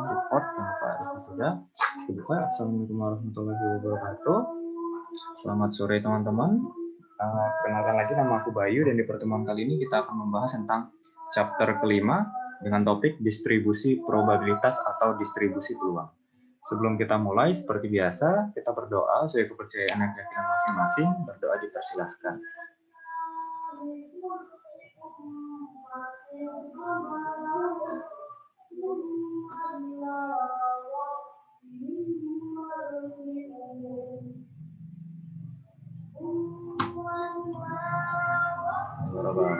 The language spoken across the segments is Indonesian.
Record tanpa sudah dibuka. Assalamualaikum warahmatullahi wabarakatuh. Selamat sore teman-teman. Perkenalkan lagi, nama aku Bayu, dan di pertemuan kali ini kita akan membahas tentang chapter kelima dengan topik distribusi probabilitas atau distribusi peluang. Sebelum kita mulai, seperti biasa, kita berdoa sesuai kepercayaan dan keyakinan masing-masing. Berdoa dipersilahkan.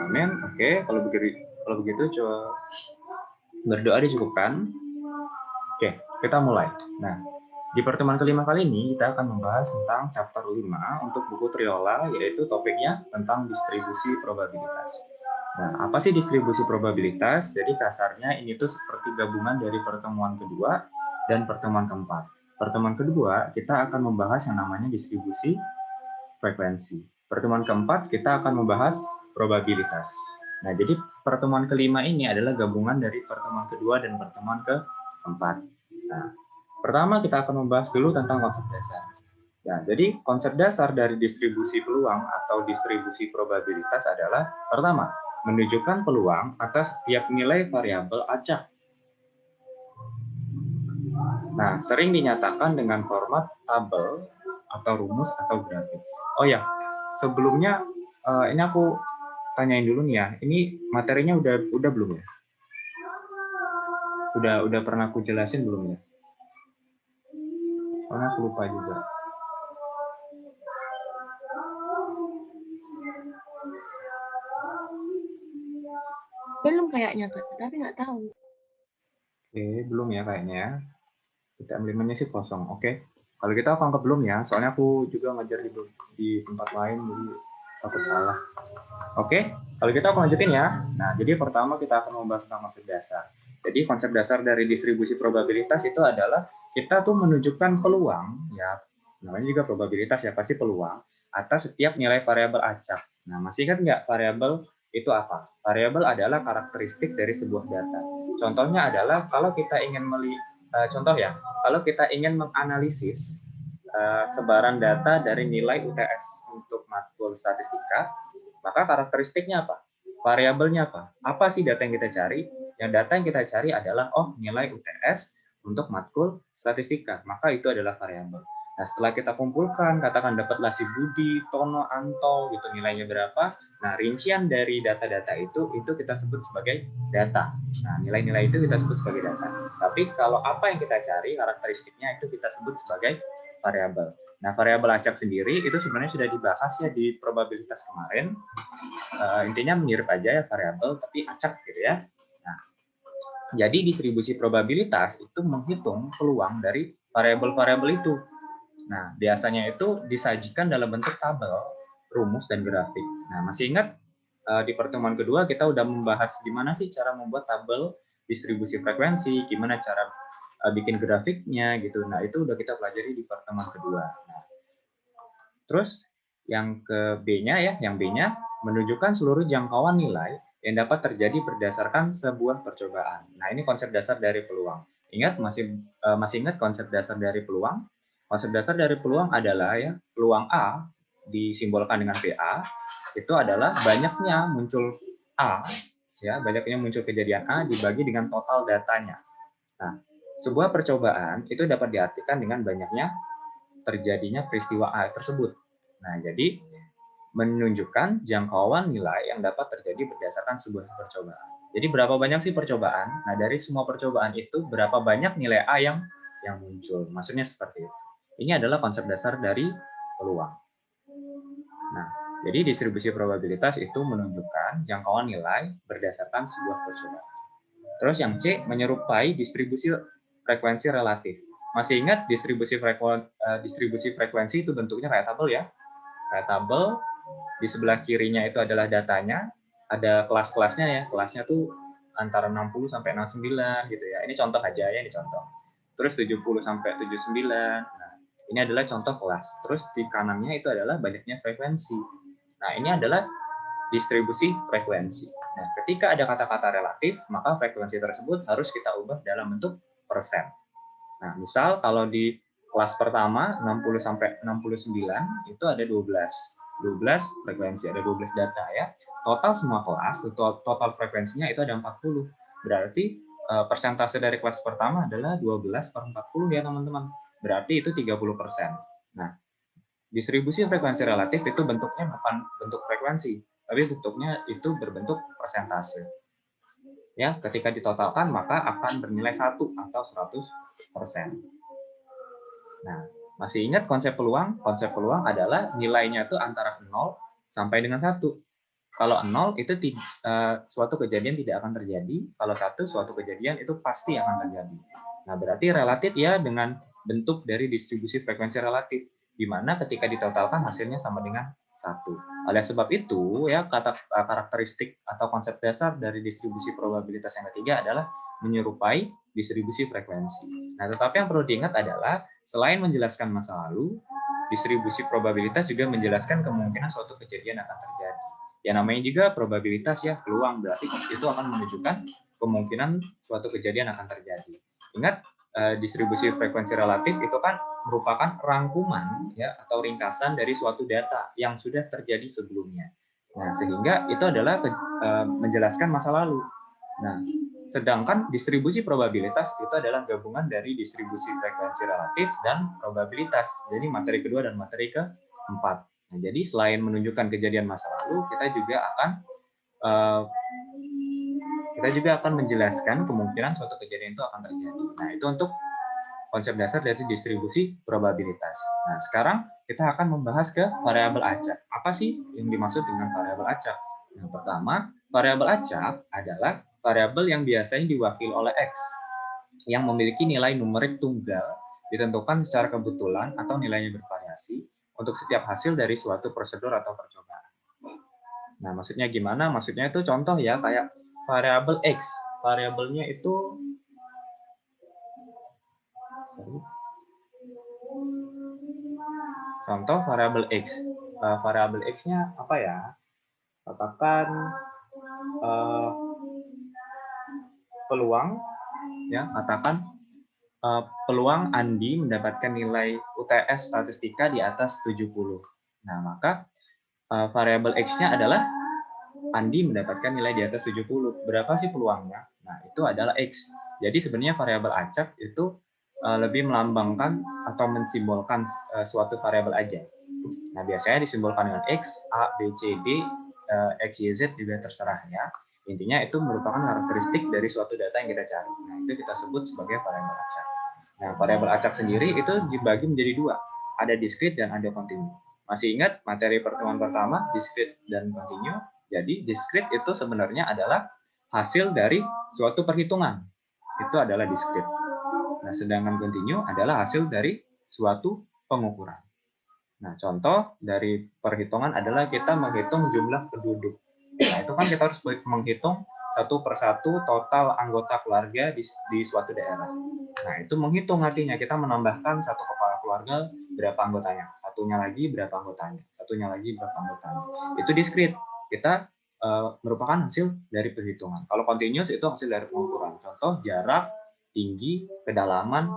Amin. Oke, kalau begitu coba berdoa dicukupkan. Oke, kita mulai. Nah, di pertemuan kelima kali ini kita akan membahas tentang chapter 5 untuk buku Triola, yaitu topiknya tentang distribusi probabilitas. Nah, apa sih distribusi probabilitas? Jadi kasarnya ini tuh seperti gabungan dari pertemuan kedua dan pertemuan keempat. Pertemuan kedua kita akan membahas yang namanya distribusi frekuensi. Pertemuan keempat kita akan membahas probabilitas. Nah, jadi pertemuan kelima ini adalah gabungan dari pertemuan kedua dan pertemuan keempat. Nah, pertama kita akan membahas dulu tentang konsep dasar. Ya, jadi konsep dasar dari distribusi peluang atau distribusi probabilitas adalah pertama, menunjukkan peluang atas setiap nilai variabel acak. Nah, sering dinyatakan dengan format tabel atau rumus atau grafik. Oh ya, sebelumnya ini aku tanyain dulu nih ya. Ini materinya udah belum ya? Udah pernah aku jelasin belum ya? Karena aku lupa juga. Belum kayaknya, Kak, tapi nggak tahu. Oke, belum ya kayaknya. Kita ambilnya sih kosong. Oke. Kalau kita aku anggap belum ya, soalnya aku juga ngajar di tempat lain, jadi takut salah. Oke, kalau kita aku lanjutin ya. Nah, jadi pertama kita akan membahas tentang konsep dasar. Jadi konsep dasar dari distribusi probabilitas itu adalah kita tuh menunjukkan peluang, ya, namanya juga probabilitas ya, pasti peluang, atas setiap nilai variabel acak. Nah, masih ingat nggak variabel itu apa? Variabel adalah karakteristik dari sebuah data. Contohnya adalah kalau kita ingin kalau kita ingin menganalisis sebaran data dari nilai UTS untuk matkul statistika, maka karakteristiknya apa? Variabelnya apa? Apa sih data yang kita cari? Yang data yang kita cari adalah nilai UTS untuk matkul statistika, maka itu adalah variabel. Nah, setelah kita kumpulkan, katakan dapatlah si Budi, Tono, Anto, gitu nilainya berapa. Nah, rincian dari data-data itu kita sebut sebagai data. Nah, nilai-nilai itu kita sebut sebagai data. Tapi kalau apa yang kita cari, karakteristiknya itu kita sebut sebagai variabel. Nah, variabel acak sendiri itu sebenarnya sudah dibahas ya di probabilitas kemarin. Intinya mirip aja ya variabel, tapi acak gitu ya. Nah, jadi distribusi probabilitas itu menghitung peluang dari variabel-variabel itu. Nah, biasanya itu disajikan dalam bentuk tabel, rumus, dan grafik. Nah, masih ingat di pertemuan kedua kita udah membahas gimana sih cara membuat tabel distribusi frekuensi, gimana cara bikin grafiknya gitu. Nah, itu udah kita pelajari di pertemuan kedua. Nah, terus yang ke B-nya ya, yang B-nya menunjukkan seluruh jangkauan nilai yang dapat terjadi berdasarkan sebuah percobaan. Nah, ini konsep dasar dari peluang. Ingat masih ingat konsep dasar dari peluang? Konsep dasar dari peluang adalah ya, peluang A disimbolkan dengan PA itu adalah banyaknya muncul A ya, banyaknya muncul kejadian A dibagi dengan total datanya. Nah, sebuah percobaan itu dapat diartikan dengan banyaknya terjadinya peristiwa A tersebut. Nah, jadi menunjukkan jangkauan nilai yang dapat terjadi berdasarkan sebuah percobaan. Jadi berapa banyak sih percobaan? Nah, dari semua percobaan itu berapa banyak nilai A yang muncul? Maksudnya seperti itu. Ini adalah konsep dasar dari peluang. Nah, jadi distribusi probabilitas itu menunjukkan jangkauan nilai berdasarkan sebuah percobaan. Terus yang C menyerupai distribusi frekuensi relatif. Masih ingat distribusi frekuensi itu bentuknya kayak tabel ya? Kayak tabel, di sebelah kirinya itu adalah datanya, ada kelas-kelasnya ya. Kelasnya tuh antara 60 sampai 69 gitu ya. Ini contoh aja ya, ini contoh. Terus 70 sampai 79. Nah, ini adalah contoh kelas. Terus di kanannya itu adalah banyaknya frekuensi. Nah, ini adalah distribusi frekuensi. Nah, ketika ada kata-kata relatif, maka frekuensi tersebut harus kita ubah dalam bentuk Nah, misal kalau di kelas pertama 60 sampai 69 itu ada 12 frekuensi, ada 12 data ya. Total semua kelas, total frekuensinya itu ada 40. Berarti persentase dari kelas pertama adalah 12/40 ya teman-teman. Berarti itu 30%. Nah, distribusi frekuensi relatif itu bentuknya bukan bentuk frekuensi, tapi bentuknya itu berbentuk persentase. Ya, ketika ditotalkan maka akan bernilai 1 atau 100%. Nah, masih ingat konsep peluang? Konsep peluang adalah nilainya itu antara 0 sampai dengan 1. Kalau 0 itu suatu kejadian tidak akan terjadi, kalau 1 suatu kejadian itu pasti akan terjadi. Nah, berarti relatif ya dengan bentuk dari distribusi frekuensi relatif, di mana ketika ditotalkan hasilnya sama dengan 1. Oleh sebab itu, ya karakteristik atau konsep dasar dari distribusi probabilitas yang ketiga adalah menyerupai distribusi frekuensi. Nah, tetapi yang perlu diingat adalah selain menjelaskan masa lalu, distribusi probabilitas juga menjelaskan kemungkinan suatu kejadian akan terjadi. Ya namanya juga probabilitas ya, peluang, berarti itu akan menunjukkan kemungkinan suatu kejadian akan terjadi. Ingat, distribusi frekuensi relatif itu kan merupakan rangkuman ya atau ringkasan dari suatu data yang sudah terjadi sebelumnya. Nah, sehingga itu adalah menjelaskan masa lalu. Nah, sedangkan distribusi probabilitas itu adalah gabungan dari distribusi frekuensi relatif dan probabilitas. Jadi materi kedua dan materi keempat. Nah, jadi selain menunjukkan kejadian masa lalu, kita juga akan menjelaskan kemungkinan suatu kejadian itu akan terjadi. Nah, itu untuk konsep dasar dari distribusi probabilitas. Nah, sekarang kita akan membahas ke variabel acak. Apa sih yang dimaksud dengan variabel acak? Yang pertama, variabel acak adalah variabel yang biasanya diwakili oleh X, yang memiliki nilai numerik tunggal, ditentukan secara kebetulan atau nilainya bervariasi untuk setiap hasil dari suatu prosedur atau percobaan. Nah, maksudnya gimana? Maksudnya itu contoh ya, kayak variabel X. Variabelnya itu contoh variabel X. Variabel X-nya apa ya? Katakan peluang, ya, katakan peluang Andi mendapatkan nilai UTS statistika di atas 70. Nah, maka variabel X-nya adalah Andi mendapatkan nilai di atas 70. Berapa sih peluangnya? Nah, itu adalah X. Jadi sebenarnya variabel acak itu lebih melambangkan atau mensimbolkan suatu variabel aja. Nah, biasanya disimbolkan dengan X, A, B, C, D, X, Y, Z juga terserah ya. Intinya itu merupakan karakteristik dari suatu data yang kita cari. Nah, itu kita sebut sebagai variabel acak. Nah, variabel acak sendiri itu dibagi menjadi dua. Ada discrete dan ada continue. Masih ingat materi pertemuan pertama, discrete dan continue? Jadi, discrete itu sebenarnya adalah hasil dari suatu perhitungan. Itu adalah discrete. Nah, sedangkan continue adalah hasil dari suatu pengukuran. Nah, contoh dari perhitungan adalah kita menghitung jumlah penduduk. Nah, itu kan kita harus menghitung satu persatu total anggota keluarga di suatu daerah. Nah, itu menghitung artinya kita menambahkan satu kepala keluarga berapa anggotanya, satunya lagi berapa anggotanya, satunya lagi berapa anggotanya. Itu discrete. Kita merupakan hasil dari perhitungan. Kalau continuous itu hasil dari pengukuran. Contoh jarak, tinggi, kedalaman.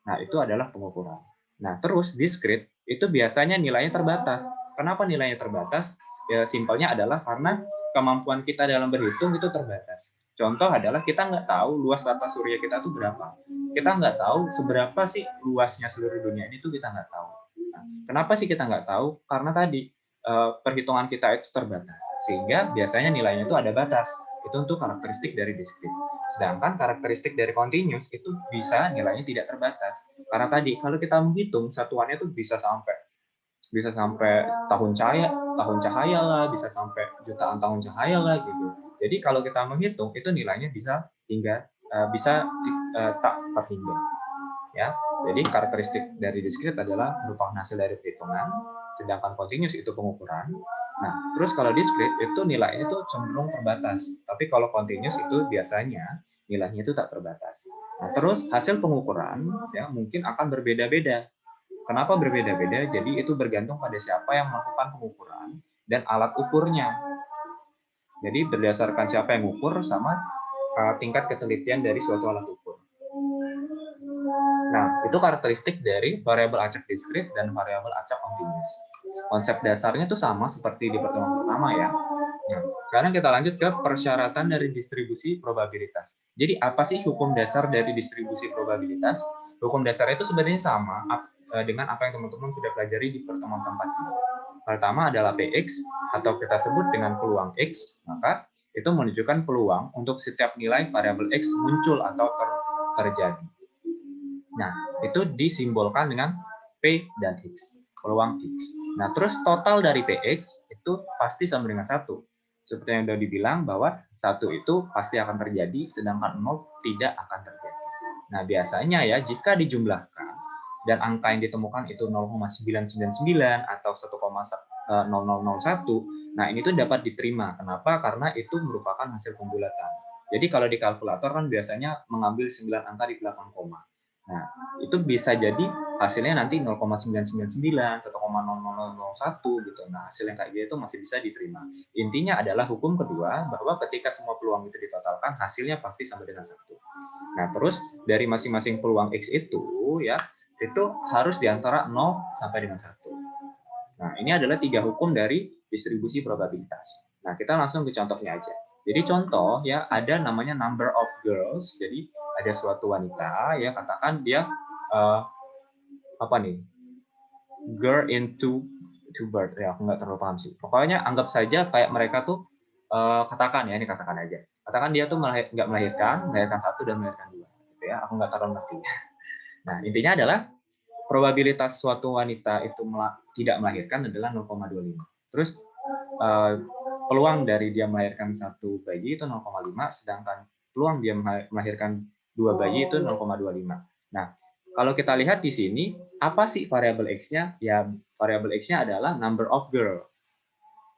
Nah, itu adalah pengukuran. Nah, terus discrete itu biasanya nilainya terbatas. Kenapa nilainya terbatas? Ya, simpelnya adalah karena kemampuan kita dalam berhitung itu terbatas. Contoh adalah kita nggak tahu luas tata surya kita itu berapa. Kita nggak tahu seberapa sih luasnya seluruh dunia ini tuh kita nggak tahu. Nah, kenapa sih kita nggak tahu? Karena tadi perhitungan kita itu terbatas. Sehingga biasanya nilainya itu ada batas. Itu untuk karakteristik dari discrete. Sedangkan karakteristik dari continuous itu bisa nilainya tidak terbatas. Karena tadi kalau kita menghitung satuannya itu bisa sampai tahun cahaya lah, bisa sampai jutaan tahun cahaya lah gitu. Jadi kalau kita menghitung itu nilainya bisa tak terhingga. Ya, jadi karakteristik dari discrete adalah merupakan hasil dari perhitungan, sedangkan continuous itu pengukuran. Nah, terus kalau discrete itu nilainya itu cenderung terbatas, tapi kalau continuous itu biasanya nilainya itu tak terbatas. Nah, terus hasil pengukuran ya mungkin akan berbeda-beda. Kenapa berbeda-beda? Jadi itu bergantung pada siapa yang melakukan pengukuran dan alat ukurnya. Jadi berdasarkan siapa yang mengukur sama tingkat ketelitian dari suatu alat ukur. Itu karakteristik dari variabel acak diskrit dan variabel acak kontinus. Konsep dasarnya itu sama seperti di pertemuan pertama ya. Nah, sekarang kita lanjut ke persyaratan dari distribusi probabilitas. Jadi apa sih hukum dasar dari distribusi probabilitas? Hukum dasarnya itu sebenarnya sama dengan apa yang teman-teman sudah pelajari di pertemuan keempat ini. Pertama adalah Px, atau kita sebut dengan peluang X, maka itu menunjukkan peluang untuk setiap nilai variabel X muncul atau terjadi. Nah, itu disimbolkan dengan P dan X, peluang X. Nah, terus total dari Px itu pasti sama dengan 1. Seperti yang sudah dibilang bahwa 1 itu pasti akan terjadi, sedangkan 0 tidak akan terjadi. Nah, biasanya ya, jika dijumlahkan, dan angka yang ditemukan itu 0,999 atau 1,0001, nah ini tuh dapat diterima. Kenapa? Karena itu merupakan hasil pembulatan. Jadi kalau di kalkulator kan biasanya mengambil 9 angka di belakang koma. Nah, itu bisa jadi hasilnya nanti 0,999, 1,0001 gitu. Nah, hasil yang kayak gitu masih bisa diterima. Intinya adalah hukum kedua bahwa ketika semua peluang itu ditotalkan, hasilnya pasti sama dengan 1. Nah, terus dari masing-masing peluang X itu ya, itu harus di antara 0 sampai dengan 1. Nah, ini adalah 3 hukum dari distribusi probabilitas. Nah, kita langsung ke contohnya aja. Jadi contoh ya, ada namanya number of girls. Jadi ada suatu wanita ya, katakan dia apa nih? Girl into birth. Ya, aku nggak terlalu paham sih. Pokoknya anggap saja kayak mereka tuh katakan ya, ini katakan aja. Katakan dia tuh nggak melahirkan 1 dan melahirkan 2. Gitu ya, aku nggak terlalu ngerti. Nah, intinya adalah probabilitas suatu wanita itu tidak melahirkan adalah 0,25. Terus peluang dari dia melahirkan 1 bayi itu 0,5, sedangkan peluang dia melahirkan 2 bayi itu 0,25. Nah, kalau kita lihat di sini, apa sih variabel X-nya? Ya, variabel X-nya adalah number of girl.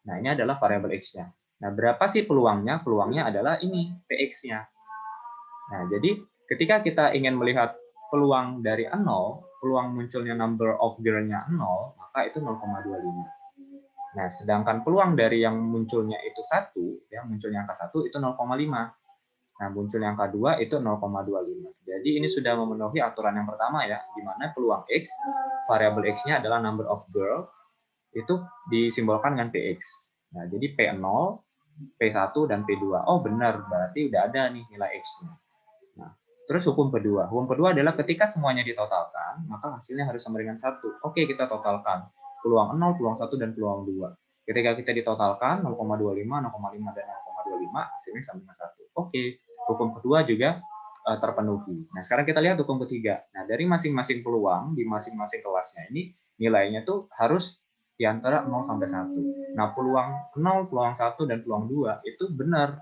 Nah, ini adalah variabel X-nya. Nah, berapa sih peluangnya? Peluangnya adalah ini, Px-nya. Nah, jadi ketika kita ingin melihat peluang dari 0, peluang munculnya number of girl-nya 0, maka itu 0,25. Nah, sedangkan peluang dari yang munculnya itu 1, ya, munculnya angka 1 itu 0,5. Nah, munculnya angka 2 itu 0,25. Jadi ini sudah memenuhi aturan yang pertama ya, di mana peluang X, variabel X-nya adalah number of girl, itu disimbolkan dengan Px. Nah, jadi P0, P1, dan P2. Oh, benar, berarti udah ada nih nilai X-nya. Nah, terus hukum kedua. Hukum kedua adalah ketika semuanya ditotalkan, maka hasilnya harus sama dengan 1. Oke, kita totalkan. Peluang 0, peluang 1, dan peluang 2. Ketika kita ditotalkan, 0,25, 0,5, dan 0,25, hasilnya sama dengan 1. Oke, hukum kedua juga terpenuhi. Nah, sekarang kita lihat hukum ketiga. Nah, dari masing-masing peluang, di masing-masing kelasnya ini, nilainya tuh harus di antara 0 sampai 1. Nah, peluang 0, peluang 1, dan peluang 2 itu benar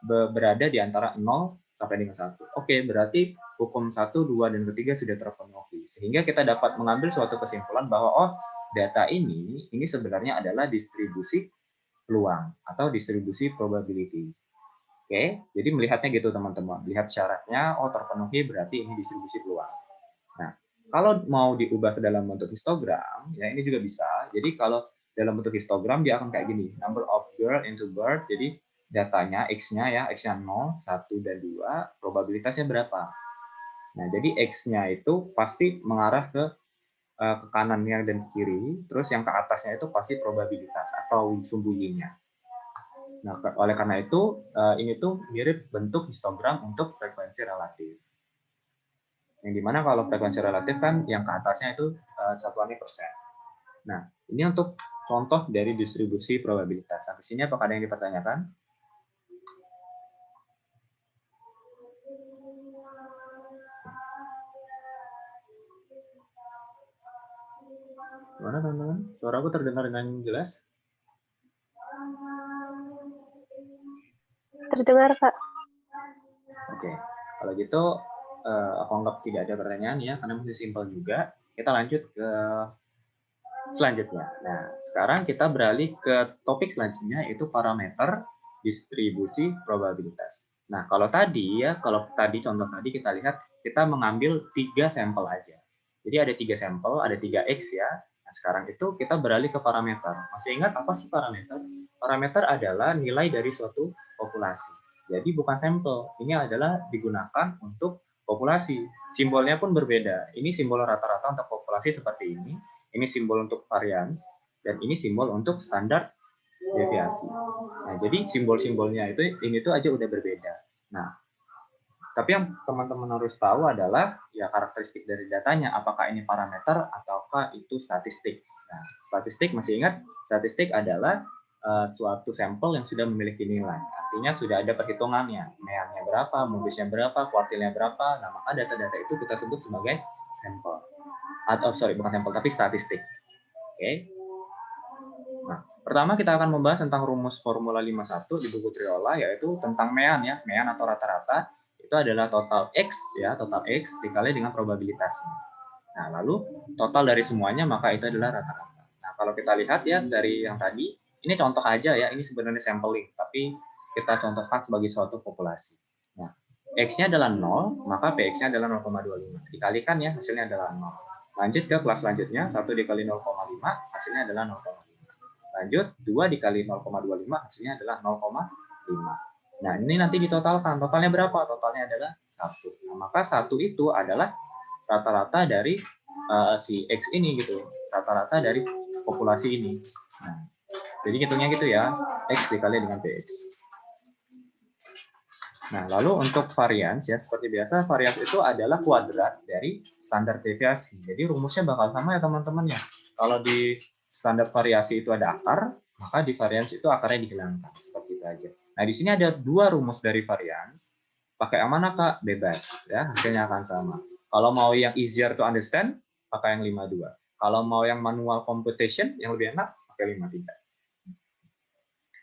berada di antara 0 sampai dengan 1. Oke, berarti hukum 1, 2, dan ketiga sudah terpenuhi. Sehingga kita dapat mengambil suatu kesimpulan bahwa, oh, data ini sebenarnya adalah distribusi peluang atau distribusi probability. Oke, jadi melihatnya gitu teman-teman. Lihat syaratnya, oh terpenuhi berarti ini distribusi peluang. Nah, kalau mau diubah ke dalam bentuk histogram, ya ini juga bisa. Jadi kalau dalam bentuk histogram dia akan kayak gini, number of girl into birth. Jadi datanya X-nya ya, X-nya 0, 1, dan 2, probabilitasnya berapa? Nah, jadi X-nya itu pasti mengarah ke kanannya dan ke kiri, terus yang ke atasnya itu pasti probabilitas atau sumbu Y-nya. Nah, oleh karena itu, ini tuh mirip bentuk histogram untuk frekuensi relatif. Yang dimana kalau frekuensi relatif kan yang ke atasnya itu satuannya persen. Nah, ini untuk contoh dari distribusi probabilitas. Sampai sini apakah ada yang dipertanyakan? Gimana teman-teman? Suara aku terdengar dengan jelas? Terdengar, Kak. Oke, kalau gitu aku anggap tidak ada pertanyaan ya, karena masih simpel juga. Kita lanjut ke selanjutnya. Nah, sekarang kita beralih ke topik selanjutnya, yaitu parameter distribusi probabilitas. Nah, kalau tadi contoh tadi kita lihat, kita mengambil 3 sampel aja. Jadi ada 3 sampel, ada 3 X ya. Nah, sekarang itu kita beralih ke parameter. Masih ingat apa sih parameter? Parameter adalah nilai dari suatu populasi. Jadi bukan sampel. Ini adalah digunakan untuk populasi. Simbolnya pun berbeda. Ini simbol rata-rata untuk populasi seperti ini simbol untuk varians, dan ini simbol untuk standar deviasi. Nah, jadi simbol-simbolnya ini tuh aja udah berbeda. Nah, tapi yang teman-teman harus tahu adalah ya karakteristik dari datanya, apakah ini parameter ataukah itu statistik. Nah, statistik masih ingat, statistik adalah suatu sampel yang sudah memiliki nilai. Artinya sudah ada perhitungannya, meannya berapa, modusnya berapa, kuartilnya berapa. Nah, maka data-data itu kita sebut sebagai sampel. Atau bukan sampel, tapi statistik. Oke. Nah, pertama kita akan membahas tentang rumus formula 51 di buku Triola, yaitu tentang mean ya, mean atau rata-rata itu adalah total X ya, total X dikali dengan probabilitasnya. Nah, lalu total dari semuanya maka itu adalah rata-rata. Nah, kalau kita lihat ya dari yang tadi, ini contoh aja ya, ini sebenarnya sampling, tapi kita contohkan sebagai suatu populasi. Nah, X-nya adalah 0, maka PX-nya adalah 0,25. Dikalikan ya, hasilnya adalah 0. Lanjut ke kelas selanjutnya, 1 dikali 0,5, hasilnya adalah 0,5. Lanjut, 2 dikali 0,25, hasilnya adalah 0,5. Nah, ini nanti ditotalkan. Totalnya berapa? Totalnya adalah 1. Nah, maka 1 itu adalah rata-rata dari si X ini gitu. Rata-rata dari populasi ini. Nah, jadi hitungnya gitu ya. X dikali dengan PX. Nah, lalu untuk varians ya, seperti biasa, varians itu adalah kuadrat dari standar deviasi. Jadi rumusnya bakal sama ya teman-teman ya. Kalau di standar variasi itu ada akar, maka di varians itu akarnya dihilangkan. Seperti itu aja. Nah, di sini ada 2 rumus dari varians. Pakai yang mana, Kak? Bebas. Ya, hasilnya akan sama. Kalau mau yang easier to understand, pakai yang 52. Kalau mau yang manual computation, yang lebih enak, pakai 53.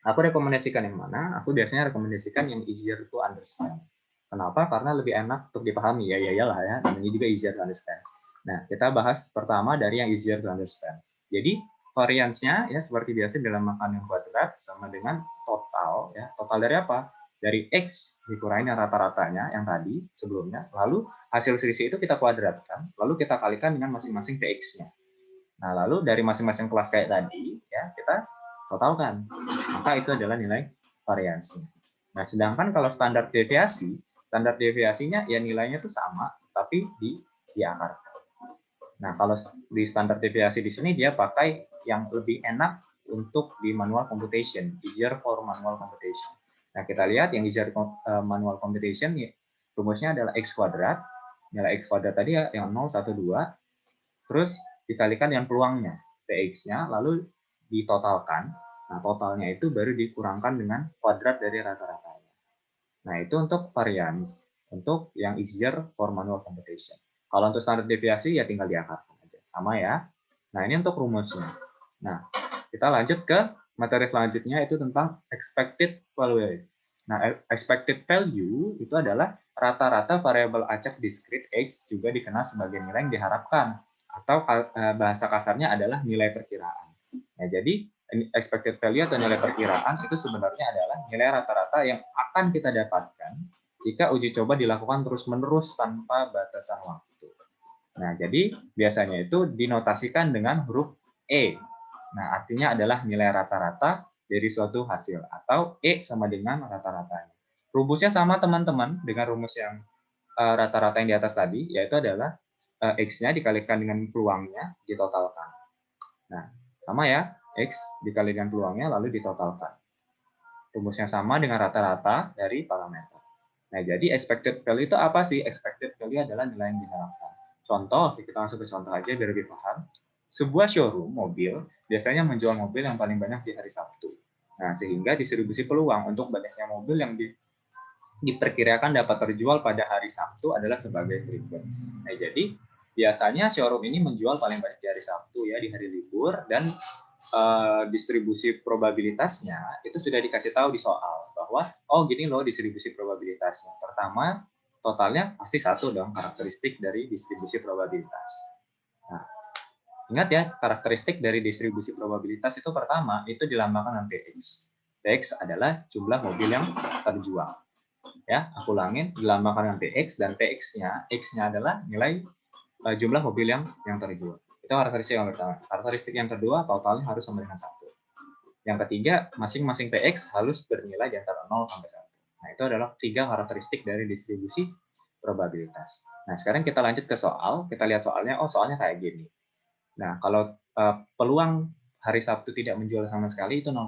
Aku rekomendasikan yang mana? Aku biasanya rekomendasikan yang easier to understand. Kenapa? Karena lebih enak untuk dipahami. Ya, iyalah ya. Namanya juga easier to understand. Nah, kita bahas pertama dari yang easier to understand. Jadi, variansnya ya seperti biasa dalam makan yang kuadrat sama dengan total. Ya, total dari apa? Dari X dikurangi yang rata-ratanya yang tadi sebelumnya. Lalu hasil selisih itu kita kuadratkan. Lalu kita kalikan dengan masing-masing PX-nya. Nah, lalu dari masing-masing kelas kayak tadi, ya kita totalkan. Maka itu adalah nilai variansi. Nah, sedangkan kalau standar deviasinya ya nilainya itu sama, tapi diakarkan. Nah, kalau di standar deviasi di sini dia pakai yang lebih enak untuk di manual computation, easier for manual computation. Nah, kita lihat yang easier manual computation, rumusnya adalah X kuadrat. Nilai X kuadrat tadi ya, yang 0, 1, 2. Terus dikalikan dengan peluangnya, PX-nya, lalu ditotalkan. Nah, totalnya itu baru dikurangkan dengan kuadrat dari rata-ratanya. Nah, itu untuk variance, untuk yang easier for manual computation. Kalau untuk standar deviasi, ya tinggal diakarkan aja. Sama ya. Nah, ini untuk rumusnya. Nah, kita lanjut ke materi selanjutnya, itu tentang expected value. Nah, expected value itu adalah rata-rata variabel acak discrete X juga dikenal sebagai nilai yang diharapkan. Atau bahasa kasarnya adalah nilai perkiraan. Nah, jadi expected value atau nilai perkiraan itu sebenarnya adalah nilai rata-rata yang akan kita dapatkan jika uji coba dilakukan terus-menerus tanpa batasan waktu. Nah, jadi biasanya itu dinotasikan dengan huruf E. Nah, artinya adalah nilai rata-rata dari suatu hasil, atau E sama dengan rata-ratanya. Rumusnya sama teman-teman dengan rumus yang rata-rata yang di atas tadi, yaitu adalah X-nya dikalikan dengan peluangnya ditotalkan. Nah, sama ya, X dikalikan peluangnya lalu ditotalkan. Rumusnya sama dengan rata-rata dari parameter. Nah, jadi expected value itu apa sih? Expected value adalah nilai yang diharapkan. Contoh, kita langsung ke contoh aja biar lebih paham. Sebuah showroom mobil biasanya menjual mobil yang paling banyak di hari Sabtu. Nah, sehingga distribusi peluang untuk banyaknya mobil yang diperkirakan dapat terjual pada hari Sabtu adalah sebagai berikut. Nah, jadi biasanya showroom ini menjual paling banyak di hari Sabtu ya, di hari libur, dan distribusi probabilitasnya itu sudah dikasih tahu di soal bahwa oh gini loh distribusi probabilitasnya. Pertama, totalnya pasti 1 dong, karakteristik dari distribusi probabilitas. Nah, ingat ya, karakteristik dari distribusi probabilitas itu pertama itu dilambangkan dengan PX. PX adalah jumlah mobil yang terjual. Ya, aku ulangin, dilambangkan dengan PX, dan PX-nya, X-nya adalah nilai jumlah mobil yang terjual. Itu karakteristik yang pertama. Karakteristik yang kedua, totalnya harus sama dengan 1. Yang ketiga, masing-masing PX harus bernilai di antara 0 sampai 1. Nah, itu adalah 3 karakteristik dari distribusi probabilitas. Nah, sekarang kita lanjut ke soal. Kita lihat soalnya. Oh, soalnya kayak gini. Nah, kalau peluang hari Sabtu tidak menjual sama sekali itu 0,1,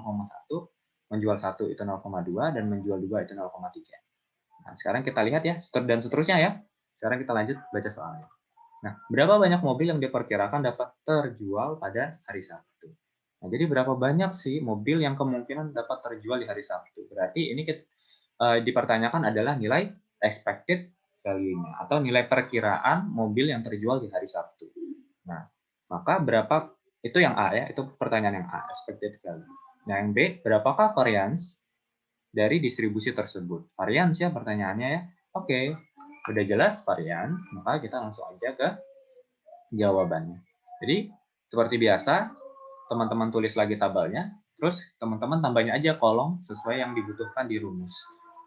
menjual 1 itu 0,2, dan menjual 2 itu 0,3. Nah, sekarang kita lihat ya, dan seterusnya ya. Sekarang kita lanjut baca soalnya. Nah, berapa banyak mobil yang diperkirakan dapat terjual pada hari Sabtu? Nah, jadi berapa banyak sih mobil yang kemungkinan dapat terjual di hari Sabtu? Berarti ini dipertanyakan adalah nilai expected value-nya atau nilai perkiraan mobil yang terjual di hari Sabtu. Nah, maka berapa itu yang A ya, itu pertanyaan yang A, expected value. Nah, yang B, berapakah variance dari distribusi tersebut? Variance ya pertanyaannya ya. Oke, udah jelas variance, maka kita langsung aja ke jawabannya. Jadi, seperti biasa, teman-teman tulis lagi tabelnya, terus teman-teman tambahnya aja kolom sesuai yang dibutuhkan di rumus.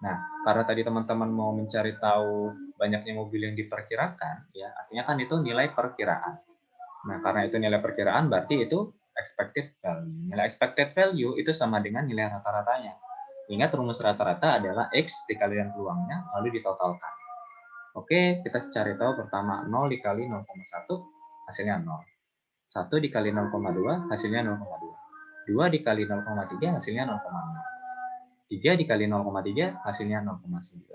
Nah, karena tadi teman-teman mau mencari tahu banyaknya mobil yang diperkirakan, ya artinya kan itu nilai perkiraan. Nah, karena itu nilai perkiraan, berarti itu expected value. Nilai expected value itu sama dengan nilai rata-ratanya. Ingat, rumus rata-rata adalah X dikali dengan peluangnya, lalu ditotalkan. Oke, kita cari tahu pertama 0 dikali 0,1, hasilnya 0. 1 dikali 0,2, hasilnya 0,2. 2 dikali 0,3, hasilnya 0,6. 3 dikali 0,3, hasilnya 0,9.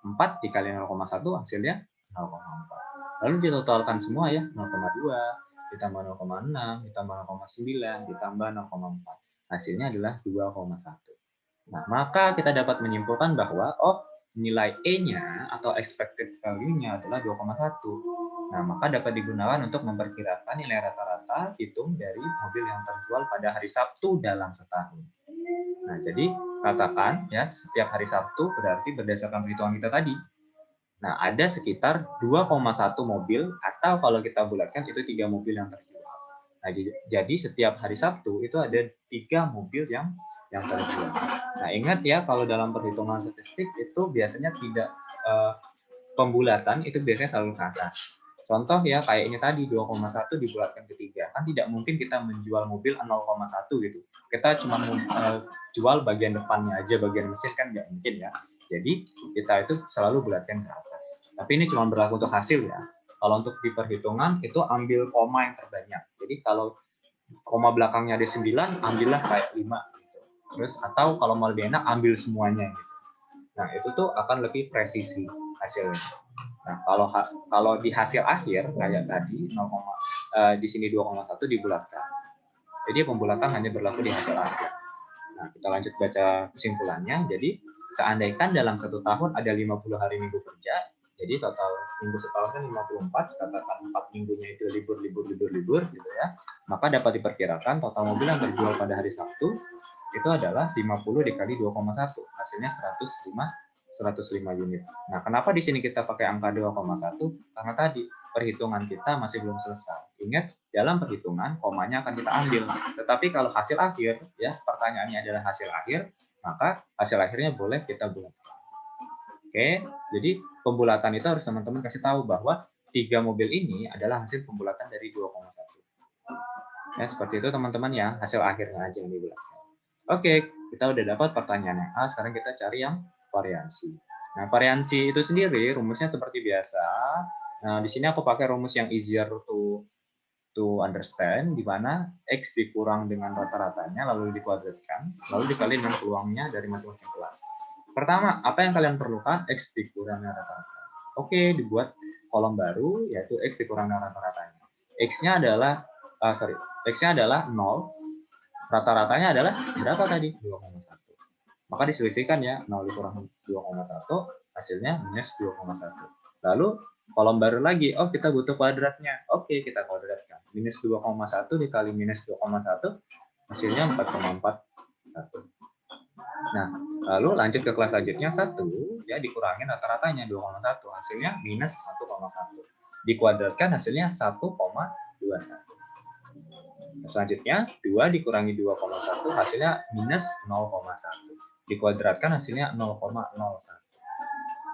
4 dikali 0,1, hasilnya 0,4. Lalu ditotalkan semua ya, 0,2, ditambah 0,6, ditambah 0,9, ditambah 0,4. Hasilnya adalah 2,1. Nah, maka kita dapat menyimpulkan bahwa, nilai E-nya atau expected value-nya adalah 2,1. Nah, maka dapat digunakan untuk memperkirakan nilai rata-rata hitung dari mobil yang terjual pada hari Sabtu dalam setahun. Nah, jadi katakan ya, setiap hari Sabtu berarti berdasarkan perhitungan kita tadi. Nah, ada sekitar 2,1 mobil, atau kalau kita bulatkan itu 3 mobil yang terjual. Nah, jadi setiap hari Sabtu itu ada 3 mobil yang terjual. Nah, ingat ya, kalau dalam perhitungan statistik itu biasanya tidak pembulatan itu biasanya selalu ke atas. Contoh ya, kayak ini tadi 2,1 dibulatkan ke 3. Kan tidak mungkin kita menjual mobil 0,1 gitu. Kita cuma jual bagian depannya aja, bagian mesin kan nggak mungkin ya. Jadi kita itu selalu bulatkan ke atas. Tapi ini cuma berlaku untuk hasil ya. Kalau untuk di perhitungan itu ambil koma yang terbanyak. Jadi kalau koma belakangnya ada 9, ambillah kayak 5 gitu. Terus atau kalau mau lebih enak ambil semuanya gitu. Nah, itu tuh akan lebih presisi hasilnya. Nah, kalau di hasil akhir kayak tadi di sini 2,1 dibulatkan. Jadi pembulatan hanya berlaku di hasil akhir. Nah, kita lanjut baca kesimpulannya. Jadi, seandainya dalam 1 tahun ada 50 hari minggu kerja, jadi total minggu setahun kan 54, katakan 4 minggunya itu libur gitu ya, maka dapat diperkirakan total mobil yang terjual pada hari Sabtu itu adalah 50 dikali 2,1, hasilnya 105 unit. Nah, kenapa di sini kita pakai angka 2,1? Karena tadi perhitungan kita masih belum selesai. Ingat, dalam perhitungan komanya akan kita ambil. Tetapi kalau hasil akhir, ya pertanyaannya adalah hasil akhir, maka hasil akhirnya boleh kita bulatkan. Oke, jadi pembulatan itu harus teman-teman kasih tahu bahwa 3 mobil ini adalah hasil pembulatan dari 2,1. Ya, seperti itu teman-teman ya, hasil akhirnya aja yang dibulatkan. Oke, kita udah dapat pertanyaan yang A, sekarang kita cari yang variansi. Nah, variansi itu sendiri rumusnya seperti biasa. Nah, di sini aku pakai rumus yang easier to understand, di mana X dikurang dengan rata-ratanya, lalu dikuadratkan, lalu dikali dengan peluangnya dari masing-masing kelas. Pertama, apa yang kalian perlukan? X dikurang dengan rata-rata. Oke, dibuat kolom baru, yaitu X dikurang dengan rata-ratanya. X-nya adalah, X-nya adalah 0, rata-ratanya adalah berapa tadi? 2,1. Maka diselisihkan ya, 0 dikurang 2,1, hasilnya minus 2,1. Lalu kolom baru lagi, kita butuh kuadratnya. Oke, kita kuadratkan. Minus 2,1 dikali minus 2,1, hasilnya 4,41. Nah, lalu lanjut ke kelas selanjutnya, 1 ya dikurangin rata-ratanya 2,1, hasilnya minus 1,1. Dikuadratkan hasilnya 1,21. Selanjutnya, 2 dikurangi 2,1, hasilnya minus 0,1. Dikuadratkan hasilnya 0,01.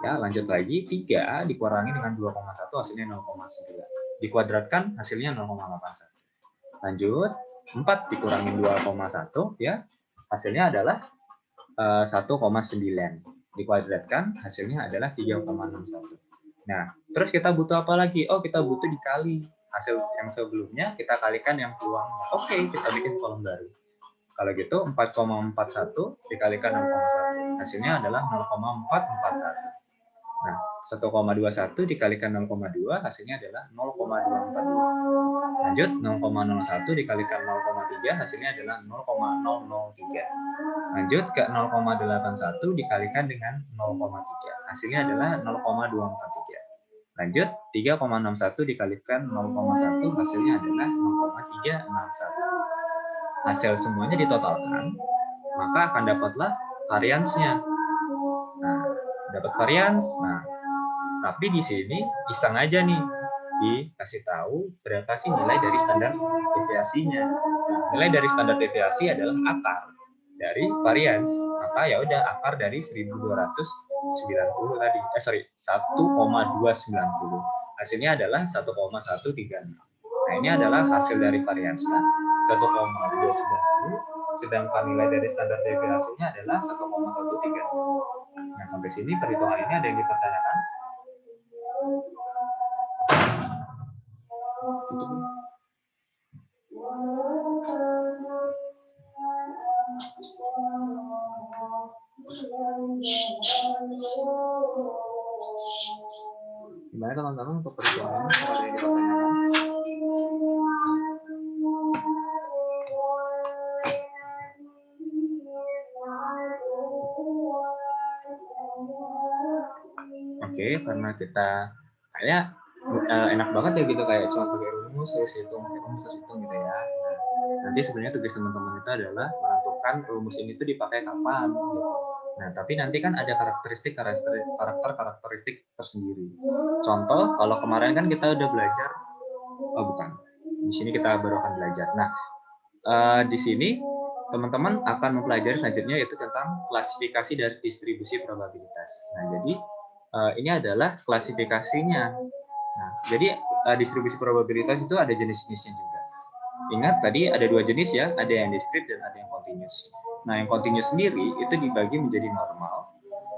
Ya, lanjut lagi, 3 dikurangi dengan 2,1, hasilnya 0,9. Dikuadratkan hasilnya 0,81. Lanjut, 4 dikurangi 2,1, ya, hasilnya adalah 1,9. Dikuadratkan hasilnya adalah 3,61. Nah, terus kita butuh apa lagi? Oh, kita butuh dikali hasil yang sebelumnya, kita kalikan yang peluangnya. Oke, kita bikin kolom baru. Kalau gitu 4,41 dikalikan 0,1. Hasilnya adalah 0,441. Nah, 1,21 dikalikan 0,2 hasilnya adalah 0,242. Lanjut 0,01 dikalikan 0,3 hasilnya adalah 0,003. Lanjut ke 0,81 dikalikan dengan 0,3 hasilnya adalah 0,243. Lanjut 3,61 dikalikan 0,1 hasilnya adalah 0,361. Hasil semuanya ditotalkan, maka akan dapatlah variansnya. Nah, dapat varians. Nah, tapi di sini iseng aja nih dikasih tahu berapa sih nilai dari standar deviasinya. Nah, nilai dari standar deviasi adalah akar dari varians. Maka ya udah akar dari 1290 tadi. 1,290. Hasilnya adalah 1,136. Nah, ini adalah hasil dari variansnya 1,290, sedangkan nilai dari standar deviasinya adalah 1,136. Nah, sampai sini perhitungan ini ada yang dipertanyakan? Gimana teman-teman untuk perhitungannya? Kalau ada yang dipertanyakan? Oke, karena kita kayak enak banget ya gitu, kayak cuma pakai rumus terus hitung gitu ya. Nah, nanti sebenarnya tugas teman-teman itu adalah menentukan rumus ini tuh dipakai kapan gitu. Nah, tapi nanti kan ada karakteristik tersendiri. Contoh, kalau kemarin kan kita udah belajar, di sini kita baru akan belajar. Nah, di sini teman-teman akan mempelajari selanjutnya yaitu tentang klasifikasi dari distribusi probabilitas. Nah, jadi ini adalah klasifikasinya. Nah, jadi distribusi probabilitas itu ada jenis-jenisnya juga. Ingat tadi ada dua jenis ya, ada yang discrete dan ada yang continuous. Nah, yang continuous sendiri itu dibagi menjadi normal,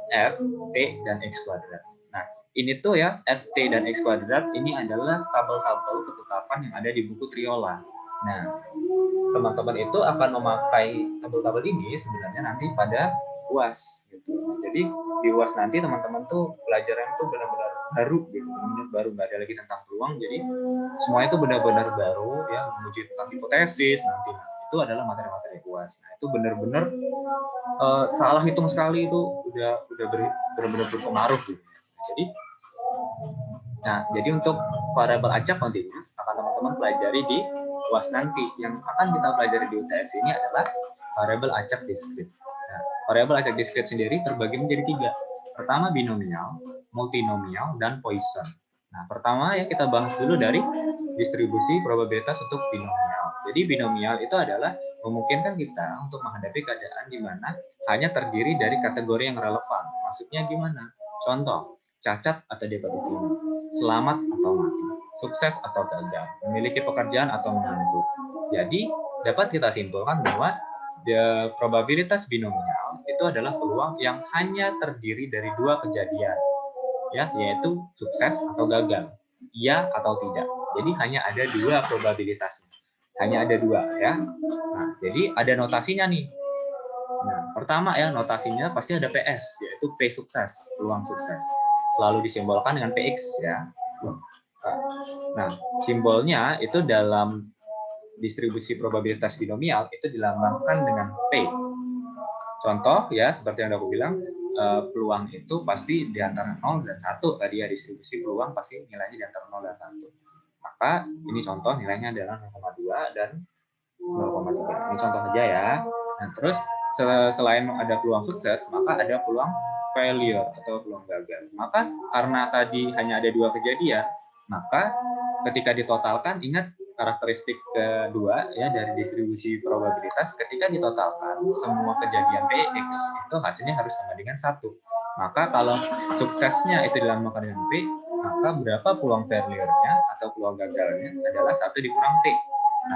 F, T, dan X kuadrat. Nah, ini tuh ya, F, T, dan X kuadrat ini adalah tabel-tabel ketetapan yang ada di buku Triola. Nah, teman-teman itu akan memakai tabel-tabel ini sebenarnya nanti pada UAS gitu. Jadi di UAS nanti teman-teman tuh pelajaran tuh benar-benar baru gitu, benar-benar baru, nggak ada lagi tentang peluang. Jadi semua itu benar-benar baru ya, menguji tentang hipotesis nanti. Nah, itu adalah materi-materi UAS. Nah, itu benar-benar salah hitung sekali itu udah benar-benar berpengaruh gitu. Jadi untuk variabel acak continuous akan teman-teman pelajari di UAS nanti. Yang akan kita pelajari di UTS ini adalah variabel acak discrete. Nah, variabel acak discrete sendiri terbagi menjadi 3. Pertama binomial, multinomial, dan Poisson. Nah, pertama ya kita bahas dulu dari distribusi probabilitas untuk binomial. Jadi binomial itu adalah memungkinkan kita untuk menghadapi keadaan di mana hanya terdiri dari kategori yang relevan. Maksudnya gimana? Contoh, cacat atau dapat diterima, selamat atau mati, sukses atau gagal, memiliki pekerjaan atau menganggur. Jadi dapat kita simpulkan bahwa probabilitas binomial itu adalah peluang yang hanya terdiri dari 2 kejadian, ya, yaitu sukses atau gagal, iya atau tidak. Jadi hanya ada 2 probabilitasnya, hanya ada 2 ya. Nah, jadi ada notasinya nih. Nah, pertama ya notasinya pasti ada PS, yaitu P sukses, peluang sukses. Selalu disimbolkan dengan PX ya. Nah, simbolnya itu dalam distribusi probabilitas binomial itu dilambangkan dengan P. Contoh ya, seperti yang aku bilang, peluang itu pasti di antara 0 dan 1 tadi ya, distribusi peluang pasti nilainya di antara 0 dan 1. Maka ini contoh nilainya adalah 0,2 dan 0,3. Ini contoh saja ya. Nah, terus selain ada peluang sukses, maka ada peluang failure atau peluang gagal. Maka karena tadi hanya ada 2 kejadian, maka ketika ditotalkan, ingat karakteristik kedua ya dari distribusi probabilitas, ketika ditotalkan semua kejadian PX itu hasilnya harus sama dengan 1. Maka kalau suksesnya itu dilambangkan dengan P, maka berapa peluang failure-nya atau peluang gagalnya adalah 1 dikurang P.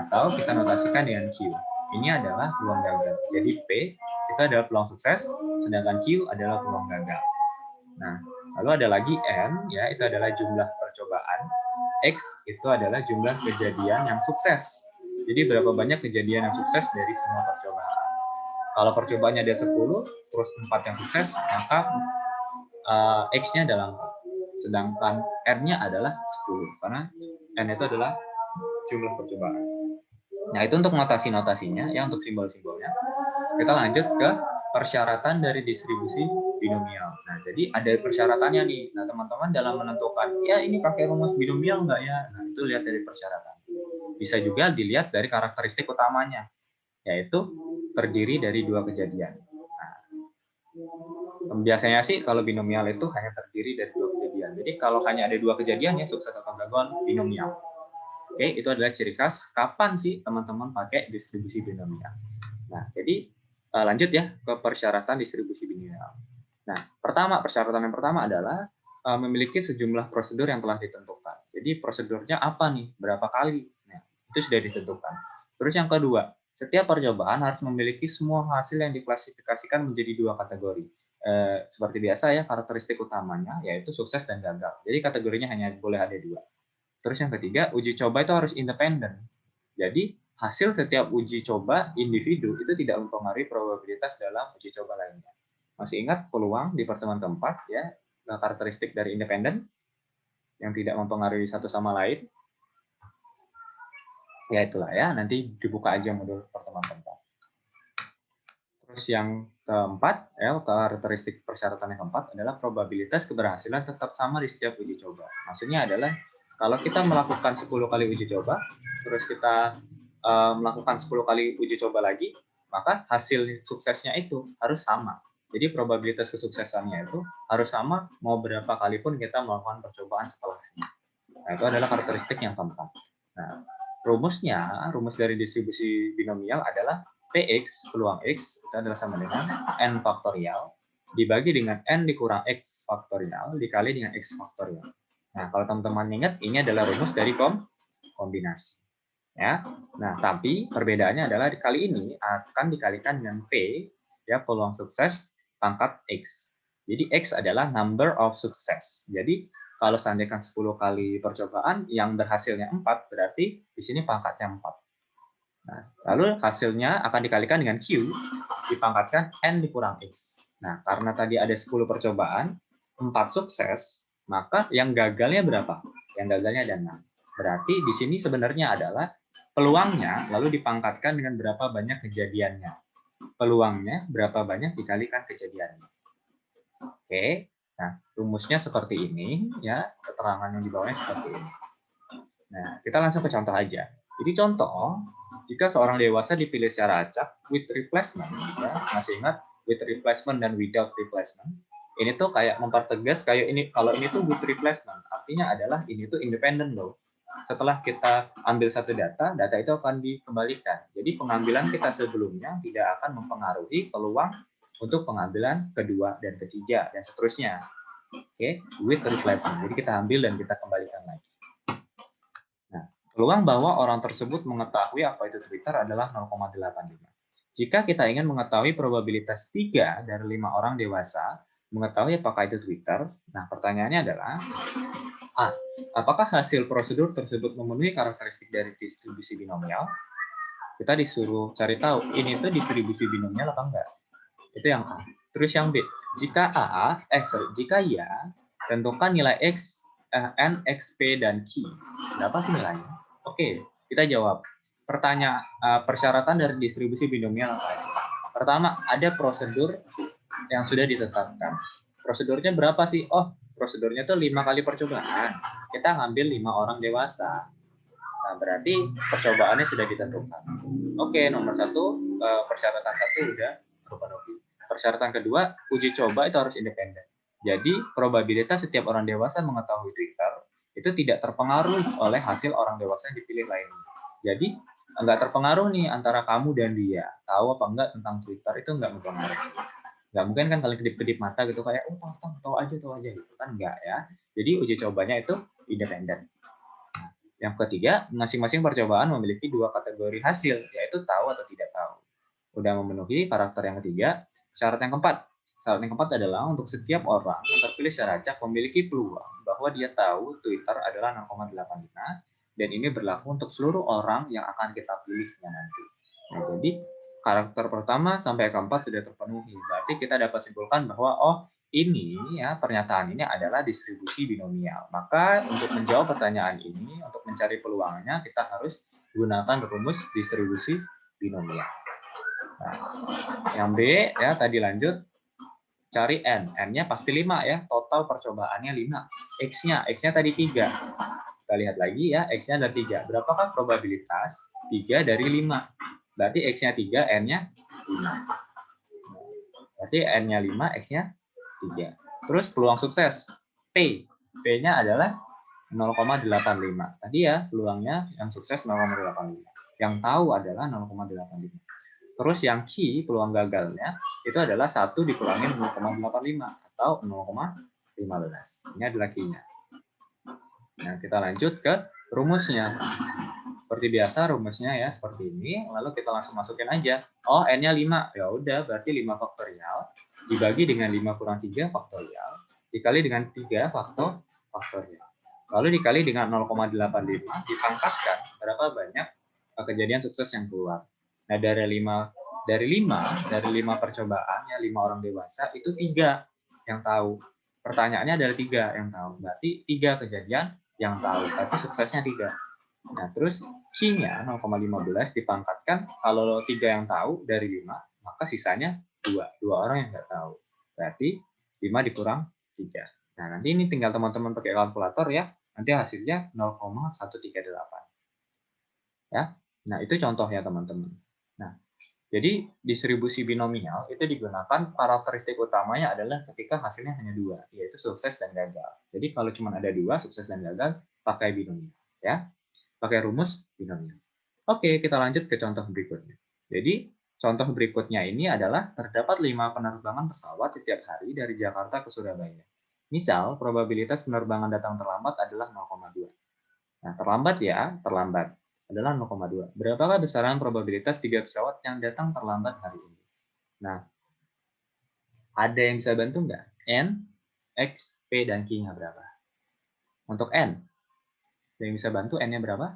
Atau kita notasikan dengan Q. Ini adalah peluang gagal. Jadi P itu adalah peluang sukses, sedangkan Q adalah peluang gagal. Nah, Lalu ada lagi N, ya, itu adalah jumlah percobaan. X itu adalah jumlah kejadian yang sukses. Jadi berapa banyak kejadian yang sukses dari semua percobaan. Kalau percobaannya ada 10, terus 4 yang sukses, maka X-nya adalah 4. Sedangkan R-nya adalah 10, karena N itu adalah jumlah percobaan. Nah, itu untuk notasi-notasinya, ya, untuk simbol-simbolnya. Kita lanjut ke persyaratan dari distribusi binomial. Nah, jadi ada persyaratannya nih. Nah, teman-teman dalam menentukan, ya ini pakai rumus binomial nggak ya? Nah, itu lihat dari persyaratan. Bisa juga dilihat dari karakteristik utamanya, yaitu terdiri dari 2 kejadian. Nah, biasanya sih kalau binomial itu hanya terdiri dari 2 kejadian. Jadi kalau hanya ada 2 kejadian, ya sukses atau gagal binomial. Oke, itu adalah ciri khas kapan sih teman-teman pakai distribusi binomial. Nah, jadi lanjut ya ke persyaratan distribusi binomial. Nah, persyaratan yang pertama adalah memiliki sejumlah prosedur yang telah ditentukan. Jadi prosedurnya apa nih? Berapa kali? Nah, itu sudah ditentukan. Terus yang kedua, setiap percobaan harus memiliki semua hasil yang diklasifikasikan menjadi 2 kategori. Seperti biasa ya, karakteristik utamanya yaitu sukses dan gagal. Jadi kategorinya hanya boleh ada 2. Terus yang ketiga, uji coba itu harus independen. Jadi hasil setiap uji coba individu itu tidak mempengaruhi probabilitas dalam uji coba lainnya. Masih ingat peluang di pertemuan keempat, ya, karakteristik dari independen yang tidak mempengaruhi satu sama lain? Ya itulah ya, nanti dibuka aja modul pertemuan keempat. Terus yang keempat, ya, karakteristik persyaratan yang keempat adalah probabilitas keberhasilan tetap sama di setiap uji coba. Maksudnya adalah kalau kita melakukan 10 kali uji coba, terus kita melakukan 10 kali uji coba lagi, maka hasil suksesnya itu harus sama. Jadi probabilitas kesuksesannya itu harus sama mau berapa kali pun kita melakukan percobaan setelahnya. Nah, itu adalah karakteristik yang keempat. Nah, rumus dari distribusi binomial adalah Px peluang X itu adalah sama dengan N faktorial dibagi dengan N dikurang X faktorial dikali dengan X faktorial. Nah, kalau teman-teman ingat, ini adalah rumus dari kombinasi. Ya. Nah, tapi perbedaannya adalah kali ini akan dikalikan dengan P, ya, peluang sukses pangkat X. Jadi X adalah number of success. Jadi kalau seandainya 10 kali percobaan yang berhasilnya 4, berarti di sini pangkatnya 4. Nah, lalu hasilnya akan dikalikan dengan Q, dipangkatkan N dikurang X. Nah, karena tadi ada 10 percobaan, 4 sukses, maka yang gagalnya berapa? Yang gagalnya ada 6. Berarti di sini sebenarnya adalah peluangnya lalu dipangkatkan dengan berapa banyak kejadiannya. Peluangnya berapa banyak dikalikan kejadiannya. Oke, nah rumusnya seperti ini, ya, keterangan yang di bawahnya seperti ini. Nah, kita langsung ke contoh aja. Jadi contoh, jika seorang dewasa dipilih secara acak with replacement, ya, masih ingat with replacement dan without replacement, ini tuh kayak mempertegas kayak ini, kalau ini tuh with replacement, artinya adalah ini tuh independen loh. Setelah kita ambil satu data itu akan dikembalikan. Jadi pengambilan kita sebelumnya tidak akan mempengaruhi peluang untuk pengambilan kedua dan ketiga dan seterusnya. Oke, with replacement. Jadi kita ambil dan kita kembalikan lagi. Nah, peluang bahwa orang tersebut mengetahui apa itu Twitter adalah 0,85. Jika kita ingin mengetahui probabilitas 3 dari 5 orang dewasa mengetahui apakah itu Twitter, nah pertanyaannya adalah A. Apakah hasil prosedur tersebut memenuhi karakteristik dari distribusi binomial? Kita disuruh cari tahu, ini tuh distribusi binomial apa enggak? Itu yang A. Terus yang B, jika jika ya, tentukan nilai X, N, X, P, dan Q. Berapa sih nilainya? Oke, kita jawab. Persyaratan dari distribusi binomial apa aja? Pertama, ada prosedur yang sudah ditetapkan. Prosedurnya berapa sih? Oh, prosedurnya tuh 5 kali percobaan. Kita ngambil 5 orang dewasa. Nah, berarti percobaannya sudah ditentukan. Oke, nomor 1, persyaratan 1 udah terpenuhi. Persyaratan kedua, uji coba itu harus independen. Jadi, probabilitas setiap orang dewasa mengetahui Twitter itu tidak terpengaruh oleh hasil orang dewasa yang dipilih lainnya. Jadi, nggak terpengaruh nih antara kamu dan dia. Tahu apa enggak tentang Twitter itu nggak mempengaruhi. Nggak mungkin kan kalau kedip-kedip mata gitu kayak, oh tahu aja gitu kan, enggak ya. Jadi uji cobanya itu independen. Yang ketiga, masing-masing percobaan memiliki 2 kategori hasil, yaitu tahu atau tidak tahu. Udah memenuhi karakter yang ketiga. Syarat yang keempat, Syarat yang keempat adalah untuk setiap orang yang terpilih secara acak memiliki peluang bahwa dia tahu Twitter adalah 0,85 dan ini berlaku untuk seluruh orang yang akan kita pilihnya nanti. Nah, jadi karakter pertama sampai keempat sudah terpenuhi. Berarti kita dapat simpulkan bahwa oh ini ya pernyataan ini adalah distribusi binomial. Maka untuk menjawab pertanyaan ini, untuk mencari peluangnya kita harus gunakan rumus distribusi binomial. Nah, yang B ya tadi lanjut cari N. N-nya pasti 5 ya. Total percobaannya 5. X-nya tadi 3. Kita lihat lagi ya, X-nya ada 3. Berapakah probabilitas 3 dari 5? Berarti X-nya 3, N-nya 5. Berarti N-nya 5, X-nya 3. Terus peluang sukses. P. P-nya adalah 0,85. Tadi ya, peluangnya yang sukses 0,85. Yang tahu adalah 0,85. Terus yang Q, peluang gagalnya, itu adalah 1 dikurangi 0,85 atau 0,15. Ini adalah Q-nya. Nah, kita lanjut ke rumusnya. Seperti biasa rumusnya ya seperti ini, lalu kita langsung masukin aja. Oh, N-nya 5. Ya udah, berarti 5 faktorial dibagi dengan 5 kurang 3 faktorial dikali dengan 3 faktorial. Lalu dikali dengan 0,85 dipangkatkan berapa banyak kejadian sukses yang keluar. Nah, dari 5 percobaan ya 5 orang dewasa itu 3 yang tahu. Pertanyaannya adalah 3 yang tahu. Berarti 3 kejadian yang tahu, tapi suksesnya 3. Nah, terus Q-nya 0,15 dipangkatkan kalau 3 yang tahu dari 5, maka sisanya 2. 2 orang yang nggak tahu. Berarti 5 dikurang 3. Nah, nanti ini tinggal teman-teman pakai kalkulator ya. Nanti hasilnya 0,138. Ya. Nah, itu contohnya teman-teman. Nah, jadi distribusi binomial itu digunakan karakteristik utamanya adalah ketika hasilnya hanya 2, yaitu sukses dan gagal. Jadi kalau cuma ada 2, sukses dan gagal, pakai binomial. Ya. Pakai rumus binomial. Oke, kita lanjut ke contoh berikutnya. Jadi, contoh berikutnya ini adalah terdapat 5 penerbangan pesawat setiap hari dari Jakarta ke Surabaya. Misal, probabilitas penerbangan datang terlambat adalah 0,2. Nah, terlambat adalah 0,2. Berapakah besaran probabilitas 3 pesawat yang datang terlambat hari ini? Nah, ada yang bisa bantu nggak? N, X, P, dan Q-nya berapa? Untuk N, ada yang bisa bantu N-nya berapa?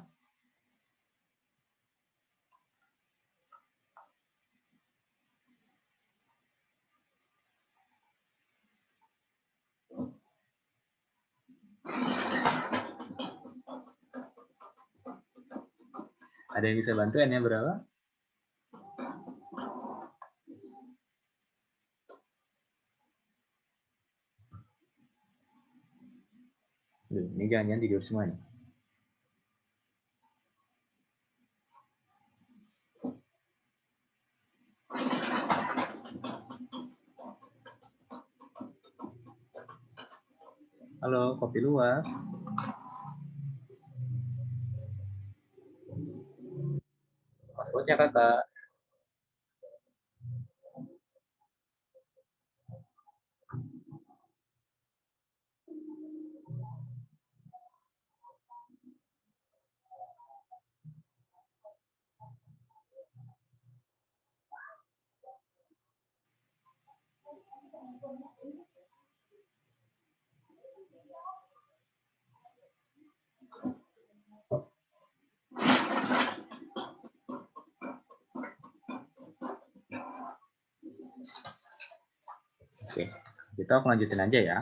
Ada yang bisa bantu N-nya berapa? Ini jangan-jangan tidur semua nih. Halo, kopi luwak. Passwordnya kakak. Oke, kita lanjutin aja ya.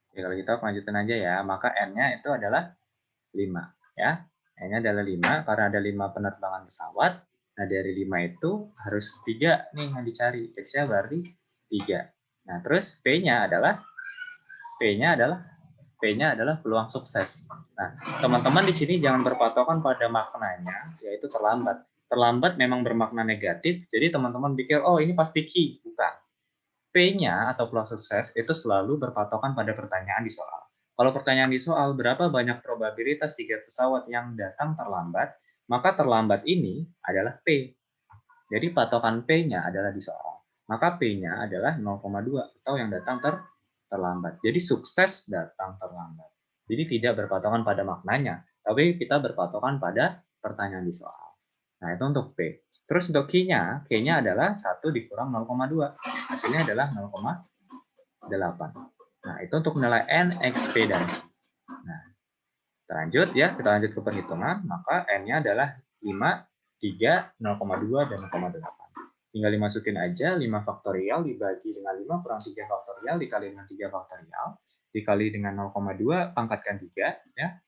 Oke, kalau kita lanjutin aja ya, maka N-nya itu adalah 5. Ya. N-nya adalah 5, karena ada 5 penerbangan pesawat. Nah, dari 5 itu harus 3 nih yang dicari. X-nya berarti 3. Nah, terus P-nya adalah peluang sukses. Nah, teman-teman di sini jangan berpatokan pada maknanya, yaitu terlambat. Terlambat memang bermakna negatif, jadi teman-teman pikir, oh ini pasti Q. Bukan. P-nya atau peluang sukses itu selalu berpatokan pada pertanyaan di soal. Kalau pertanyaan di soal, berapa banyak probabilitas 3 pesawat yang datang terlambat, maka terlambat ini adalah P. Jadi patokan P-nya adalah di soal. Maka P-nya adalah 0,2 atau yang datang terlambat. Jadi sukses datang terlambat. Jadi tidak berpatokan pada maknanya, tapi kita berpatokan pada pertanyaan di soal. Nah, itu untuk P. Terus untuk Q-nya adalah 1 dikurang 0,2. Hasilnya adalah 0,8. Nah, itu untuk nilai N, X, P, dan Q. Nah, kita lanjut ya, kita lanjut ke perhitungan, maka N-nya adalah 5, 3, 0,2, dan 0,8. Tinggal dimasukin aja 5 faktorial dibagi dengan 5 kurang 3 faktorial dikali dengan 3 faktorial, dikali dengan 0,2 pangkatkan 3, ya,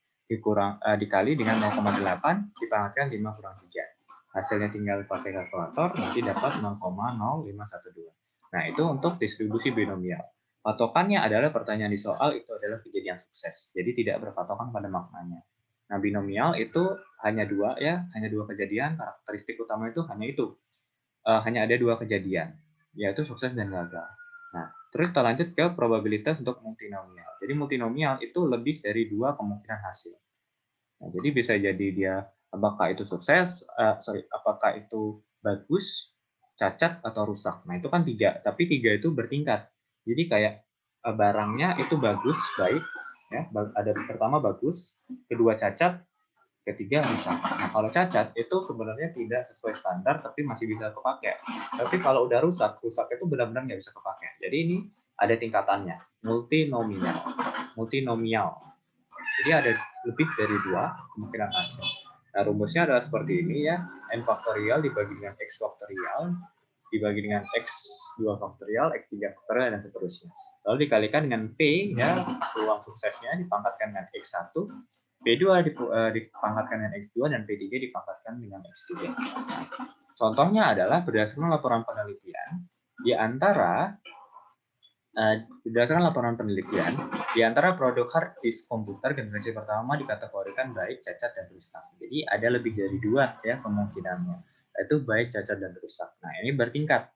dikali dengan 0,8 dipangkatkan 5 kurang 3. Hasilnya tinggal pakai kalkulator, nanti dapat 0,0512. Nah, itu untuk distribusi binomial. Patokannya adalah pertanyaan di soal itu adalah kejadian sukses. Jadi tidak berpatokan pada maknanya. Nah, binomial itu hanya dua ya, hanya dua kejadian, karakteristik utama itu hanya itu. Hanya ada dua kejadian, yaitu sukses dan gagal. Nah, terus kita lanjut ke probabilitas untuk multinomial. Jadi multinomial itu lebih dari dua kemungkinan hasil. Nah, jadi bisa jadi dia apakah itu sukses, apakah itu bagus, cacat, atau rusak. Nah, itu kan 3, tapi 3 itu bertingkat. Jadi kayak barangnya itu bagus, baik, ya, ada pertama bagus, kedua cacat, ketiga rusak. Nah, kalau cacat itu sebenarnya tidak sesuai standar, tapi masih bisa kepakai. Tapi kalau udah rusak itu benar-benar nggak bisa kepakai. Jadi ini ada tingkatannya, multinomial. Jadi ada lebih dari dua kemungkinan hasil. Nah, rumusnya adalah seperti ini ya, n faktorial dibagi dengan x faktorial, dibagi dengan x2 faktorial, x3 faktorial, dan seterusnya. Lalu dikalikan dengan P, ya, peluang suksesnya dipangkatkan dengan X1, P2 dipangkatkan dengan X2, dan P3 dipangkatkan dengan X3. Nah, contohnya adalah berdasarkan laporan penelitian, berdasarkan laporan penelitian, di antara produk hard disk komputer generasi pertama dikategorikan baik, cacat, dan rusak. Jadi ada lebih dari dua ya kemungkinannya, yaitu baik, cacat, dan rusak. Nah, ini bertingkat.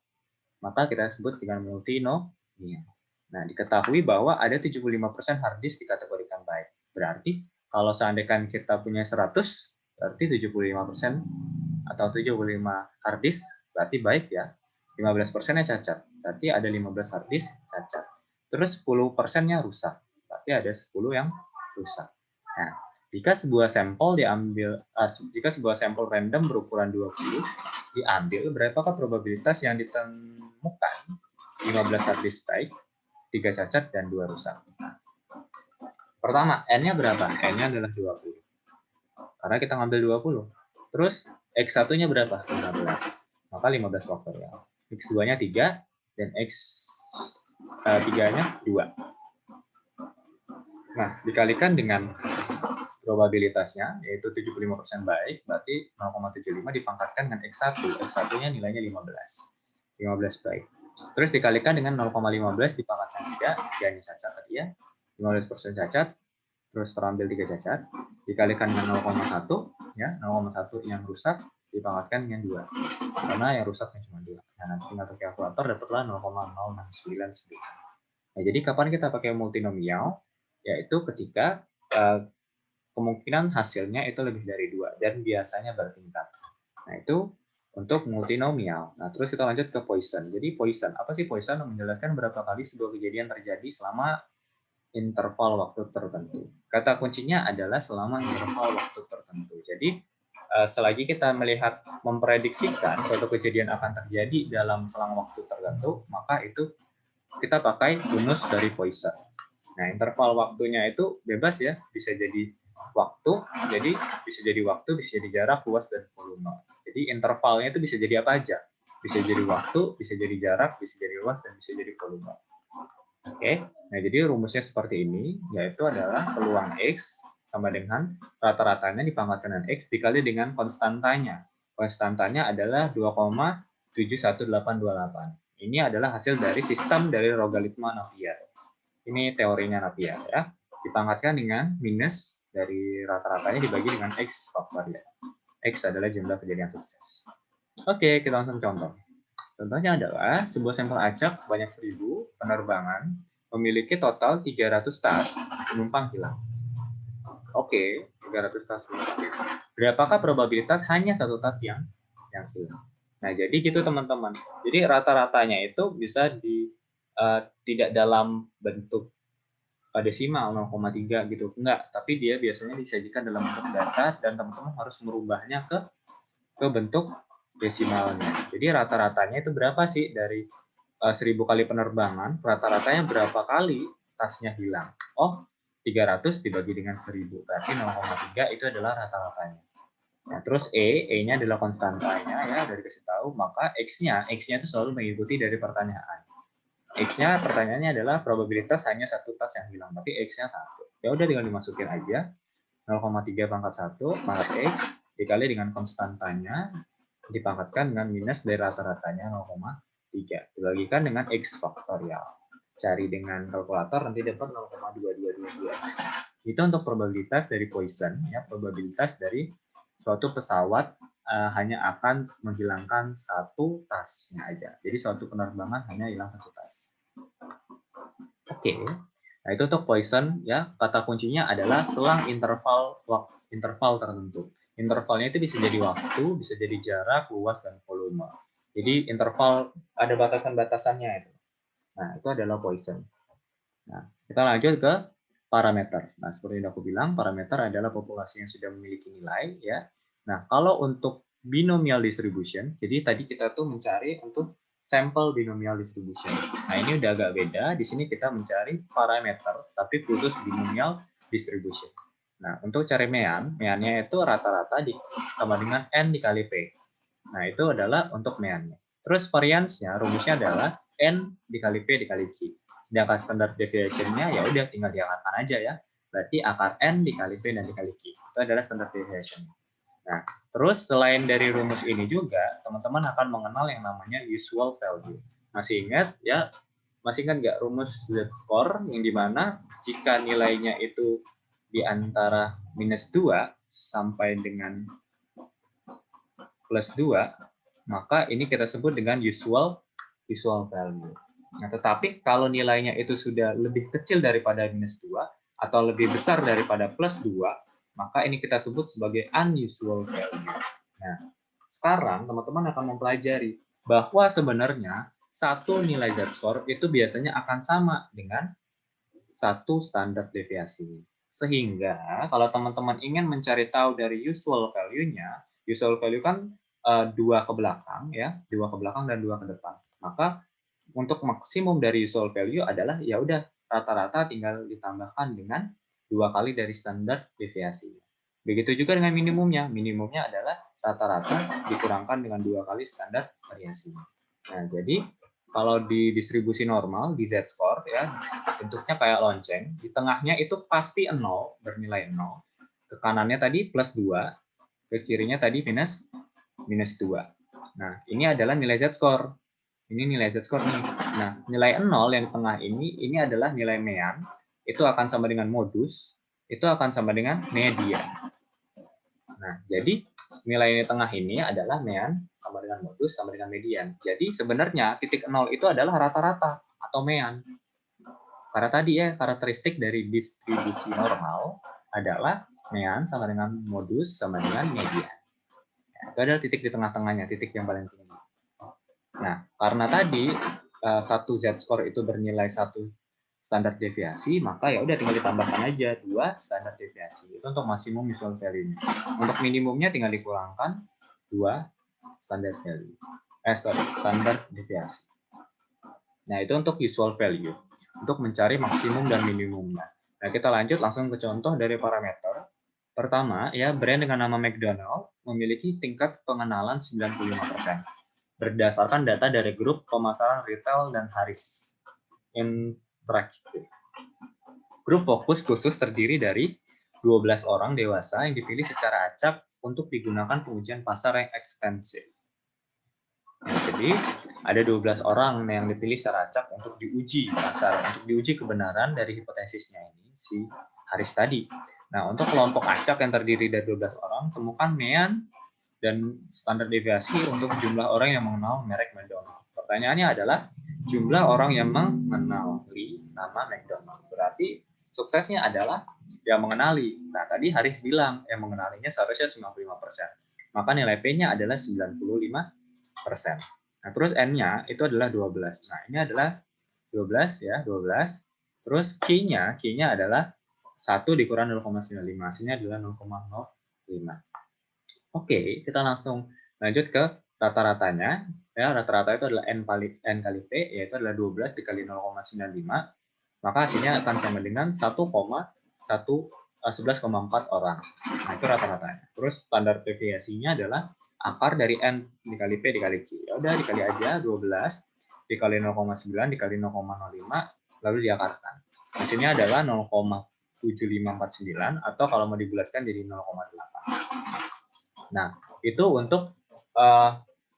Maka kita sebut dengan multinomial. Nah, diketahui bahwa ada 75% hard disk dikategorikan baik. Berarti kalau seandainya kita punya 100, berarti 75% atau 75 hard disk berarti baik ya. 15%-nya cacat. Berarti ada 15 hard disk cacat. Terus 10%-nya rusak. Berarti ada 10 yang rusak. Nah, jika sebuah sampel random berukuran 20 diambil, berapakah probabilitas yang ditemukan 15 hard disk baik, 3 cacat, dan 2 rusak? Nah, pertama, N-nya berapa? N-nya adalah 20. Karena kita ngambil 20. Terus, X1-nya berapa? 15. Maka 15 faktorial. X2-nya 3, dan X3-nya 2. Nah, dikalikan dengan probabilitasnya, yaitu 75% baik, berarti 0,75 dipangkatkan dengan X1. X1-nya nilainya 15. 15 baik. Terus dikalikan dengan 0,15 dipangkatkan 3, 3-nya cacat tadi ya, 15% cacat, terus terambil 3 cacat, dikalikan dengan 0,1, ya, 0,1 yang rusak, dipangkatkan dengan 2. Karena yang rusaknya cuma 2. Nah, nanti tinggal pakai kalkulator, dapatlah 0,0699. Nah, jadi kapan kita pakai multinomial? Yaitu ketika kemungkinan hasilnya itu lebih dari 2, dan biasanya bertingkat. Nah, itu untuk multinomial. Nah, terus kita lanjut ke Poisson. Jadi Poisson, apa sih Poisson? Menjelaskan berapa kali sebuah kejadian terjadi selama interval waktu tertentu. Kata kuncinya adalah selama interval waktu tertentu. Jadi, selagi kita melihat memprediksikan suatu kejadian akan terjadi dalam selang waktu tertentu, maka itu kita pakai rumus dari Poisson. Nah, interval waktunya itu bebas ya, bisa jadi waktu, bisa jadi jarak, luas, dan volume. Jadi intervalnya itu bisa jadi apa aja. Bisa jadi waktu, bisa jadi jarak, bisa jadi luas, dan bisa jadi volume. Oke, nah jadi rumusnya seperti ini, yaitu adalah peluang X sama dengan rata-ratanya dipangkatkan dengan X dikali dengan konstantanya. Konstantanya adalah 2,71828. Ini adalah hasil dari sistem dari logaritma Navier. Ini teorinya Navier ya. Dipangkatkan dengan minus dari rata-ratanya dibagi dengan X faktorial. X adalah jumlah kejadian sukses. Oke, kita langsung contoh. Contohnya adalah sebuah sampel acak sebanyak 1000 penerbangan memiliki total 300 tas penumpang hilang. Oke, 300 tas penumpang hilang. Berapakah probabilitas hanya satu tas yang hilang? Nah, jadi gitu teman-teman. Jadi rata-ratanya itu bisa tidak dalam bentuk desimal 0,3 gitu. Enggak, tapi dia biasanya disajikan dalam bentuk data dan teman-teman harus merubahnya ke bentuk desimalnya. Jadi rata-ratanya itu berapa sih dari 1000 kali penerbangan, rata-ratanya berapa kali tasnya hilang? Oh, 300 dibagi dengan 1000, berarti 0,3 itu adalah rata-ratanya. Nah, terus E-nya adalah konstantanya ya, dari kasih tahu, maka X-nya itu selalu mengikuti dari pertanyaan. X-nya pertanyaannya adalah probabilitas hanya satu tas yang hilang, berarti X-nya 1. Ya udah tinggal dimasukin aja, 0,3 pangkat 1 pangkat X dikali dengan konstantanya dipangkatkan dengan minus dari rata-ratanya 0,3 dibagikan dengan X faktorial. Cari dengan kalkulator nanti dapat 0,2222. Itu untuk probabilitas dari Poisson, ya, probabilitas dari suatu pesawat hanya akan menghilangkan satu tasnya aja. Jadi suatu penerbangan hanya hilang satu tas. Oke. Nah, itu untuk Poisson, ya. Kata kuncinya adalah selang interval tertentu. Intervalnya itu bisa jadi waktu, bisa jadi jarak, luas, dan volume. Jadi interval ada batasan-batasannya itu. Nah, itu adalah Poisson. Nah, kita lanjut ke parameter. Nah, seperti yang aku bilang, parameter adalah populasi yang sudah memiliki nilai, ya. Nah, kalau untuk binomial distribution, jadi tadi kita tuh mencari untuk sampel binomial distribution. Nah, ini udah agak beda. Di sini kita mencari parameter, tapi khusus binomial distribution. Nah, untuk cari mean-nya itu rata-rata sama dengan N dikali P. Nah, itu adalah untuk mean-nya. Terus variance-nya, rumusnya adalah N dikali P dikali Q. Sedangkan standard deviation-nya ya udah tinggal diakarkan aja ya. Berarti akar N dikali P dan dikali Q. Itu adalah standard deviation. Nah, terus selain dari rumus ini juga, teman-teman akan mengenal yang namanya usual value. Masih ingat ya? Masih ingat nggak rumus z-score yang dimana jika nilainya itu di antara minus 2 sampai dengan plus 2, maka ini kita sebut dengan usual value. Nah, tetapi kalau nilainya itu sudah lebih kecil daripada minus 2 atau lebih besar daripada plus 2, maka ini kita sebut sebagai unusual value. Nah, sekarang teman-teman akan mempelajari bahwa sebenarnya satu nilai z-score itu biasanya akan sama dengan satu standar deviasi. Sehingga kalau teman-teman ingin mencari tahu dari usual value-nya, usual value kan 2 ke belakang ya, 2 ke belakang dan 2 ke depan. Maka untuk maksimum dari usual value adalah ya udah rata-rata tinggal ditambahkan dengan 2 kali dari standar deviasi. Begitu juga dengan minimumnya. Minimumnya adalah rata-rata dikurangkan dengan 2 kali standar variasi. Nah, jadi kalau di distribusi normal di z-score ya, bentuknya kayak lonceng, di tengahnya itu pasti 0, bernilai 0. Ke kanannya tadi plus 2, ke kirinya tadi minus 2. Nah, ini adalah nilai z-score. Ini nilai z-score nih. Nah, nilai 0 yang di tengah ini adalah nilai mean, itu akan sama dengan modus, itu akan sama dengan median. Nah, jadi nilai di tengah ini adalah mean sama dengan modus sama dengan median. Jadi sebenarnya titik 0 itu adalah rata-rata atau mean. Karena tadi ya karakteristik dari distribusi normal adalah mean sama dengan modus sama dengan median. Itu adalah titik di tengah-tengahnya, titik yang paling tinggi. Nah, karena tadi satu z-score itu bernilai satu standar deviasi, maka ya udah tinggal ditambahkan aja 2 standar deviasi. Itu untuk maksimum usual value-nya. Untuk minimumnya tinggal dikurangkan 2 standar value. Standar deviasi. Nah, itu untuk usual value. Untuk mencari maksimum dan minimumnya. Nah, kita lanjut langsung ke contoh dari parameter. Pertama, ya brand dengan nama McDonald memiliki tingkat pengenalan 95%. Berdasarkan data dari grup pemasaran retail dan Harris Interactive. Grup fokus khusus terdiri dari 12 orang dewasa yang dipilih secara acak untuk digunakan pengujian pasar yang ekstensif. Nah, jadi ada 12 orang yang dipilih secara acak untuk diuji pasar, untuk diuji kebenaran dari hipotesisnya ini si Harris tadi. Nah, untuk kelompok acak yang terdiri dari 12 orang, temukan mean dan standar deviasi untuk jumlah orang yang mengenal merek McDonald. Pertanyaannya adalah jumlah orang yang mengenali nama McDonald. Berarti suksesnya adalah yang mengenali. Nah, tadi Haris bilang yang mengenalinya seharusnya 95%. Maka nilai P-nya adalah 95%. Nah, terus N-nya itu adalah 12. Nah, ini adalah 12 ya, 12 Terus Q-nya adalah 1 dikurang 0,95. Hasilnya adalah 0,05. Oke, kita langsung lanjut ke rata-ratanya. Ya, rata-rata itu adalah N kali P, yaitu adalah 12 dikali 0,95. Maka hasilnya akan sama dengan 11,4 orang. Nah, itu rata-ratanya. Terus standar deviasinya adalah akar dari N dikali P dikali Q. Ya udah, dikali aja 12 dikali 0,9 dikali 0,05, lalu diakarkan. Hasilnya adalah 0,7549, atau kalau mau dibulatkan jadi 0,8. Nah, itu untuk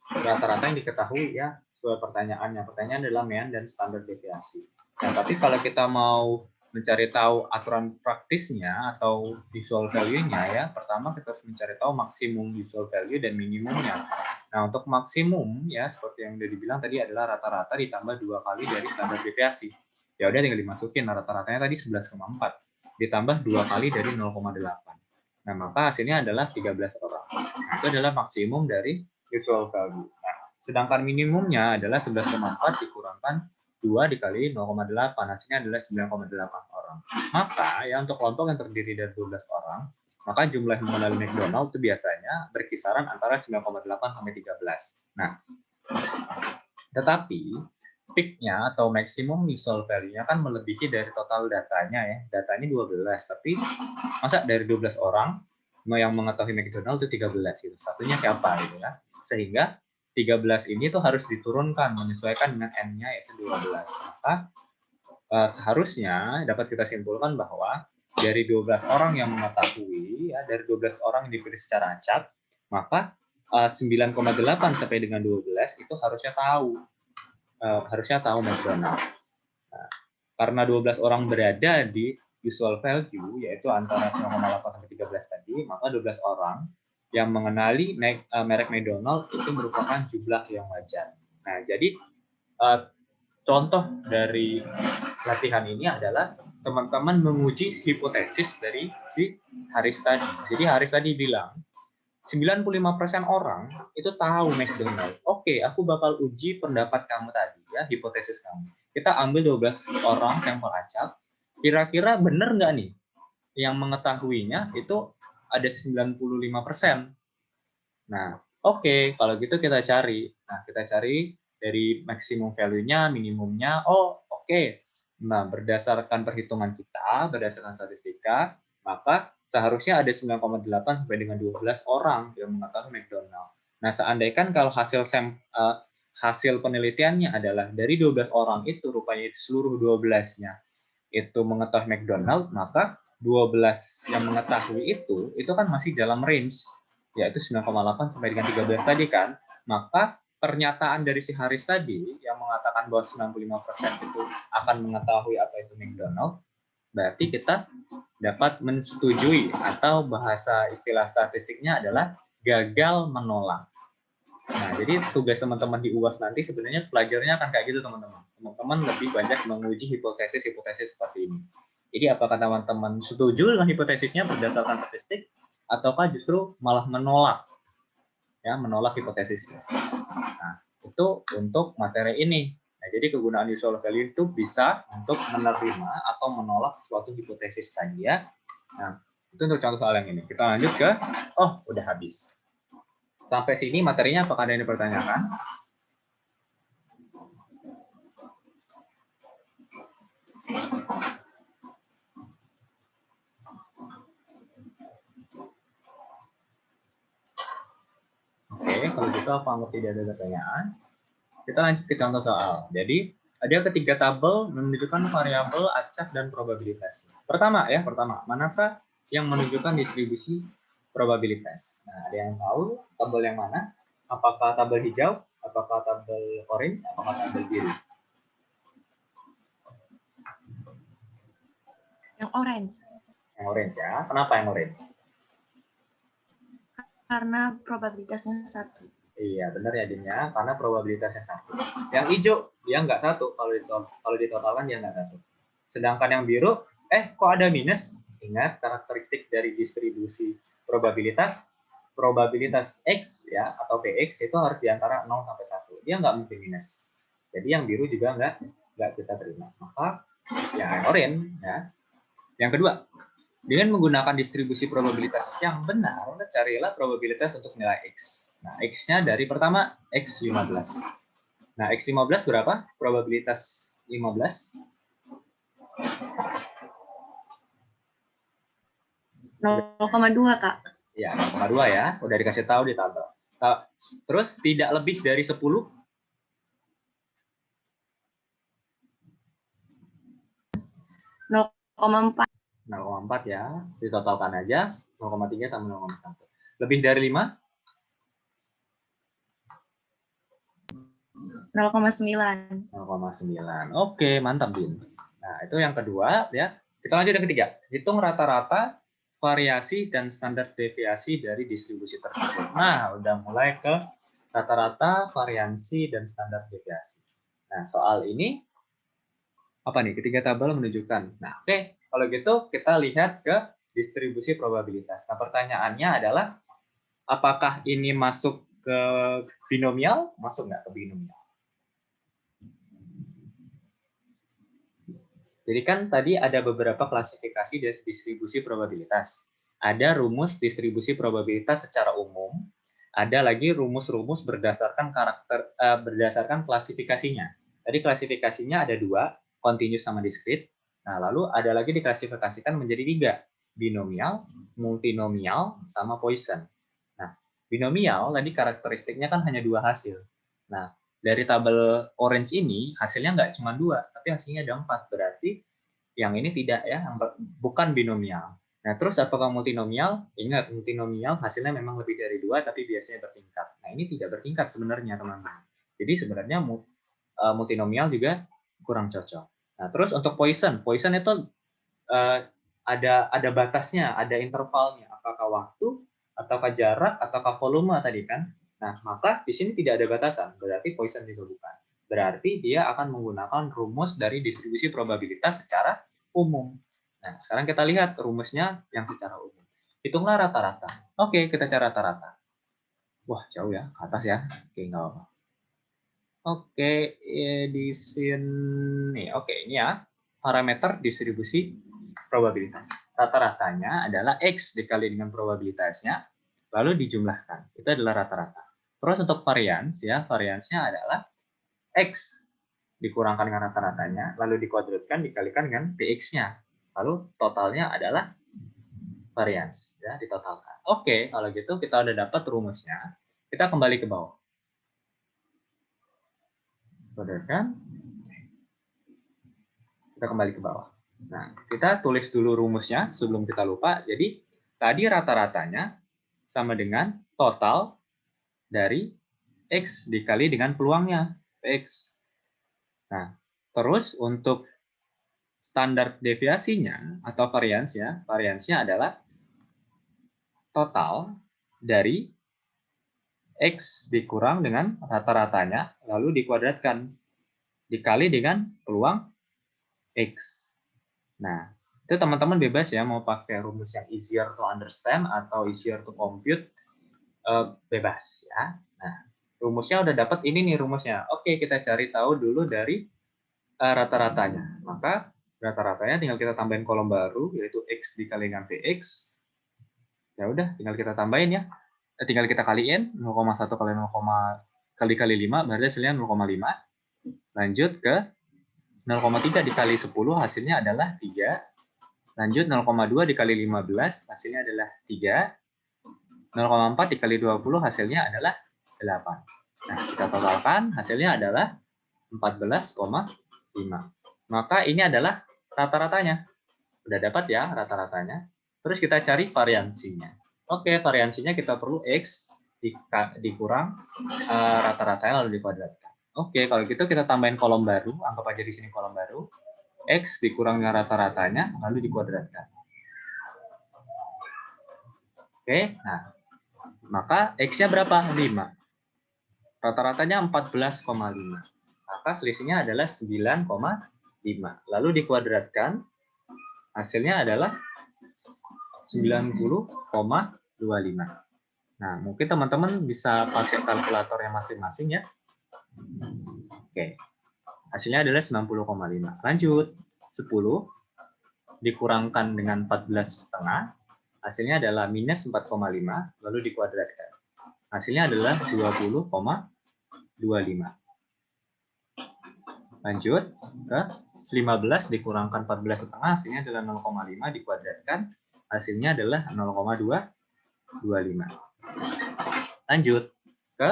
rata-rata yang diketahui ya sesuai pertanyaannya. Pertanyaan adalah mean dan standar deviasi. Nah, tapi kalau kita mau mencari tahu aturan praktisnya atau usual value-nya ya, pertama kita harus mencari tahu maksimum usual value dan minimumnya. Nah, untuk maksimum ya seperti yang udah dibilang tadi adalah rata-rata ditambah 2 kali dari standar deviasi. Ya udah tinggal dimasukin, nah, rata-ratanya tadi 11,4 ditambah 2 kali dari 0,8. Nah, maka hasilnya adalah 13 orang. Nah, itu adalah maksimum dari usual value. Nah, sedangkan minimumnya adalah 11,4 dikurangkan 2 dikali 0,8. Hasilnya adalah 9,8 orang. Maka ya untuk kelompok yang terdiri dari 12 orang, maka jumlah yang mengenali McDonald itu biasanya berkisaran antara 9,8 sampai 13. Nah, tetapi peak-nya atau maksimum usual value-nya kan melebihi dari total datanya ya. Datanya 12, tapi masa dari 12 orang yang mengetahui McDonald itu 13 gitu. Satunya siapa gitu ya. Sehingga 13 ini tuh harus diturunkan menyesuaikan dengan N-nya yaitu 12. Maka seharusnya dapat kita simpulkan bahwa dari 12 orang yang mengetahui ya, dari 12 orang yang dipilih secara acak, maka 9,8 sampai dengan 12 itu harusnya tahu McDonald. Nah, karena 12 orang berada di usual value yaitu antara 9,8 sampai 13 tadi, maka 12 orang yang mengenali merek McDonald itu merupakan jumlah yang wajar. Nah, jadi contoh dari latihan ini adalah teman-teman menguji hipotesis dari si Haris tadi. Jadi Haris tadi bilang 95% orang itu tahu McDonald. Oke, aku bakal uji pendapat kamu tadi ya, hipotesis kamu. Kita ambil 12 orang sampel acak. Kira-kira benar nggak nih yang mengetahuinya itu ada 95%. Nah, oke, kalau gitu kita cari. Nah, kita cari dari maksimum value-nya, minimumnya. Oh, oke. Nah, berdasarkan perhitungan kita, berdasarkan statistika, maka seharusnya ada 9,8 sampai dengan 12 orang yang mengetahui McDonald. Nah, seandainya kalau hasil penelitiannya adalah dari 12 orang itu rupanya itu seluruh 12-nya itu mengetahui McDonald, maka 12 yang mengetahui itu kan masih dalam range, yaitu 9,8 sampai dengan 13 tadi kan. Maka pernyataan dari si Haris tadi yang mengatakan bahwa 95% itu akan mengetahui apa itu McDonald, berarti kita dapat mensetujui atau bahasa istilah statistiknya adalah gagal menolak. Nah, jadi tugas teman-teman di UAS nanti sebenarnya pelajarnya akan kayak gitu teman-teman. Teman-teman lebih banyak menguji hipotesis-hipotesis seperti ini. Jadi apakah teman-teman setuju dengan hipotesisnya berdasarkan statistik, ataukah justru malah menolak, ya menolak hipotesisnya. Nah, itu untuk materi ini. Nah, jadi kegunaan usual value itu bisa untuk menerima atau menolak suatu hipotesis tadi ya. Nah, itu untuk contoh soal yang ini. Kita lanjut ke, udah habis. Sampai sini materinya apakah ada yang dipertanyakan? Oke, kalau gitu apa anggap tidak ada pertanyaan? Kita lanjut ke contoh soal. Jadi, ada ketiga tabel menunjukkan variabel acak dan probabilitas. Pertama, manakah yang menunjukkan distribusi probabilitas? Nah, ada yang tahu tabel yang mana? Apakah tabel hijau? Apakah tabel orange? Apakah tabel biru? Yang orange. Yang orange ya. Kenapa yang orange? Karena probabilitasnya 1. Iya, benar ya Dinnya, karena probabilitasnya 1. Yang hijau, dia nggak 1. Kalau ditotalkan dia nggak 1. Sedangkan yang biru, kok ada minus? Ingat karakteristik dari distribusi probabilitas X ya atau PX itu harus di antara 0 sampai 1. Dia nggak mungkin minus. Jadi yang biru juga nggak kita terima. Maka yang orange. Ya. Yang kedua, dengan menggunakan distribusi probabilitas yang benar, carilah probabilitas untuk nilai X. Nah, X-nya dari pertama, X15. Nah, X15 berapa? Probabilitas 15. 0,2, Kak. Ya, 0,2 ya. Udah dikasih tahu di tabel. Terus tidak lebih dari 10. 0,4. 0,4 ya. Ditotalkan aja. 0,3 tambah 0,1. Lebih dari 5. 0,9. 0,9. Oke, mantap, Bin. Nah, itu yang kedua ya. Kita lanjut yang ketiga. Hitung rata-rata variasi dan standar deviasi dari distribusi tersebut. Nah, udah mulai ke rata-rata, variasi, dan standar deviasi. Nah, soal ini apa nih? Ketiga tabel menunjukkan. Nah, oke. Kalau gitu kita lihat ke distribusi probabilitas. Nah, pertanyaannya adalah apakah ini masuk ke binomial? Masuk nggak ke binomial? Jadi kan tadi ada beberapa klasifikasi dari distribusi probabilitas. Ada rumus distribusi probabilitas secara umum, ada lagi rumus-rumus berdasarkan berdasarkan klasifikasinya. Tadi klasifikasinya ada 2, continuous sama discrete. Nah, lalu ada lagi diklasifikasikan menjadi 3, binomial, multinomial, sama Poisson. Nah, binomial tadi karakteristiknya kan hanya 2 hasil. Nah, dari tabel orange ini hasilnya nggak cuma 2, tapi hasilnya ada 4. Berarti yang ini tidak ya, bukan binomial. Nah, terus apakah multinomial? Ingat, multinomial hasilnya memang lebih dari 2, tapi biasanya bertingkat. Nah, ini tidak bertingkat sebenarnya, teman-teman. Jadi sebenarnya multinomial juga kurang cocok. Nah, terus untuk Poisson itu ada batasnya, ada intervalnya. Apakah waktu, ataukah jarak, ataukah volume tadi kan? Nah, maka di sini tidak ada batasan, berarti Poisson juga bukan. Berarti dia akan menggunakan rumus dari distribusi probabilitas secara umum. Nah, sekarang kita lihat rumusnya yang secara umum. Hitunglah rata-rata. Oke, kita cari rata-rata. Wah, jauh ya, ke atas ya. Oke, nggak apa-apa. Oke, di sini. Oke, ini ya, parameter distribusi probabilitas. Rata-ratanya adalah X dikali dengan probabilitasnya, lalu dijumlahkan. Itu adalah rata-rata. Terus untuk varians, ya, variansnya adalah X dikurangkan dengan rata-ratanya, lalu dikuadratkan dikalikan dengan PX-nya. Lalu totalnya adalah varians, ya, ditotalkan. Oke, kalau gitu kita udah dapat rumusnya. Kita kembali ke bawah. Kuadratkan. Kita kembali ke bawah. Nah, kita tulis dulu rumusnya sebelum kita lupa. Jadi, tadi rata-ratanya sama dengan total dari X dikali dengan peluangnya, PX. Nah, terus untuk standar deviasinya atau variansnya adalah total dari X dikurang dengan rata-ratanya, lalu dikuadratkan, dikali dengan peluang X. Nah, itu teman-teman bebas ya mau pakai rumus yang easier to understand atau easier to compute, bebas ya. Nah, rumusnya udah dapat, ini nih rumusnya. Oke, kita cari tahu dulu dari rata-ratanya. Maka rata-ratanya tinggal kita tambahin kolom baru, yaitu X dikali dengan PX. Ya udah, tinggal kita tambahin ya. Tinggal kita kaliin 0,1 kali 0, kali 5, berarti hasilnya 0,5. Lanjut ke 0,3 dikali 10, hasilnya adalah 3. Lanjut 0,2 dikali 15, hasilnya adalah 3. 0,4 dikali 20, hasilnya adalah 8. Nah, kita totalkan, hasilnya adalah 14,5. Maka ini adalah rata-ratanya. Udah dapat ya rata-ratanya. Terus kita cari variansinya. Oke, variansinya kita perlu X dikurang rata-ratanya lalu dikuadratkan. Oke, kalau gitu kita tambahin kolom baru. Anggap aja di sini kolom baru. X dikurang dengan rata-ratanya lalu dikuadratkan. Oke, nah maka X-nya berapa? 5. Rata-ratanya 14,5. Maka selisihnya adalah 9,5. Lalu dikuadratkan, hasilnya adalah 90,25. Nah, mungkin teman-teman bisa pakai kalkulatornya masing-masing ya. Oke. Hasilnya adalah 90,5. Lanjut. 10 dikurangkan dengan 14,5, hasilnya adalah minus 4,5, lalu dikuadratkan. Hasilnya adalah 20,25. Lanjut ke 15 dikurangkan 14,5, hasilnya adalah 0,5 dikuadratkan, hasilnya adalah 0,25. Lanjut ke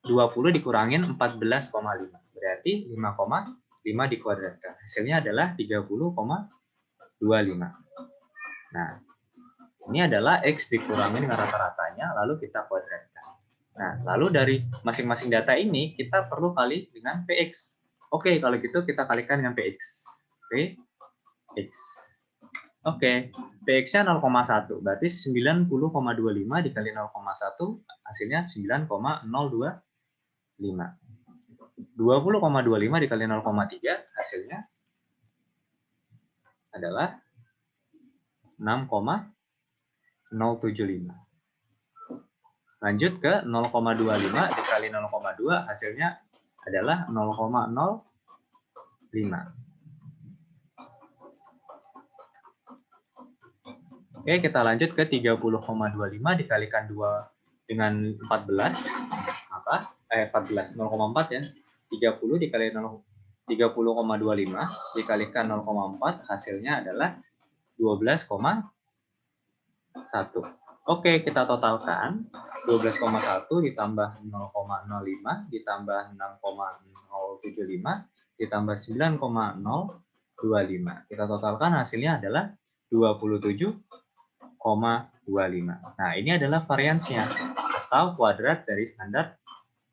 20 dikurangin 14,5, berarti 5,5 dikuadratkan. Hasilnya adalah 30,25. Nah, ini adalah X dikurangin dengan rata-ratanya, lalu kita kuadratkan. Nah, lalu dari masing-masing data ini, kita perlu kali dengan PX. Oke, kalau gitu kita kalikan dengan PX. Oke, X. Oke, PX-nya 0,1, berarti 90,25 dikali 0,1, hasilnya 9,025. 20,25 dikali 0,3, hasilnya adalah 6,075. Lanjut ke 0,25 dikali 0,2, hasilnya adalah 0,05. Oke, kita lanjut ke 30,25 dikalikan 2 dengan 14, maka 14, 0,4 ya. 30 dikali 30,25 dikalikan 0,4, hasilnya adalah 12,1. Oke, kita totalkan 12,1 ditambah 0,05 ditambah 6,075 ditambah 9,025. Kita totalkan hasilnya adalah 27,25. Nah, ini adalah variansinya atau kuadrat dari standar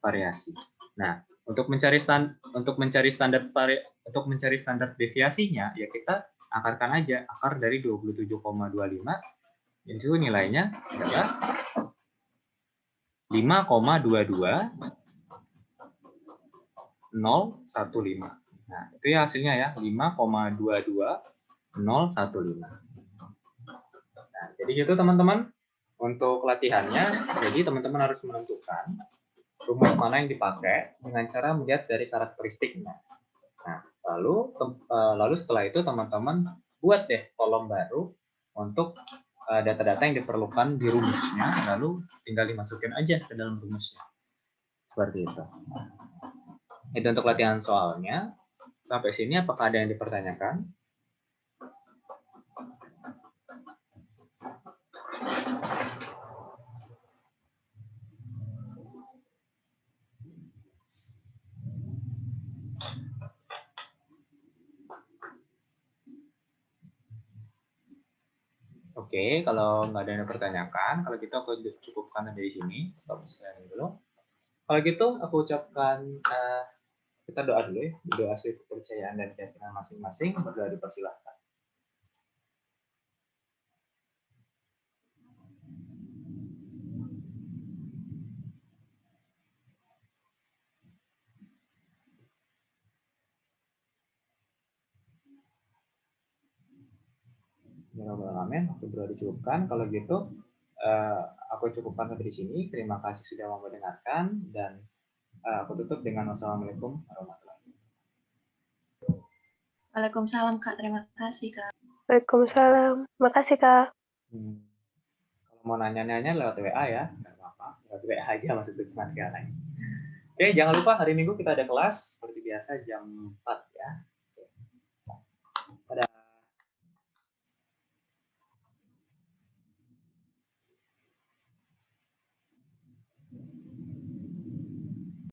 variasi. Nah, untuk mencari standar deviasinya, ya kita akarkan aja akar dari 27,25. Itu nilainya adalah 5,22015. Nah, itu ya hasilnya ya, 5,22015. Nah, jadi gitu teman-teman untuk latihannya. Jadi teman-teman harus menentukan rumus mana yang dipakai dengan cara melihat dari karakteristiknya. Nah, lalu setelah itu teman-teman buat deh kolom baru untuk data-data yang diperlukan di rumusnya, lalu tinggal dimasukin aja ke dalam rumusnya. Seperti itu. Itu untuk latihan soalnya. Sampai sini apakah ada yang dipertanyakan? Oke, kalau nggak ada yang dipertanyakan, kalau gitu aku cukupkan dari sini. Stop sharing dulu. Kalau gitu aku ucapkan kita doa dulu ya, doa suci kepercayaan dan keyakinan masing-masing. Berdoa dipersilahkan. Amin. Aku berdoa dicukupkan. Kalau gitu aku cukupkan sampai di sini. Terima kasih sudah mau mendengarkan dan aku tutup dengan wassalamualaikum warahmatullahi wabarakatuh. Waalaikumsalam, Kak. Terima kasih, Kak. Waalaikumsalam. Makasih, Kak. Kalau mau nanya-nanya lewat WA ya, nggak apa-apa. Lewat WA aja maksudnya, nanti. Oke, jangan lupa hari Minggu kita ada kelas seperti biasa jam 4 ya.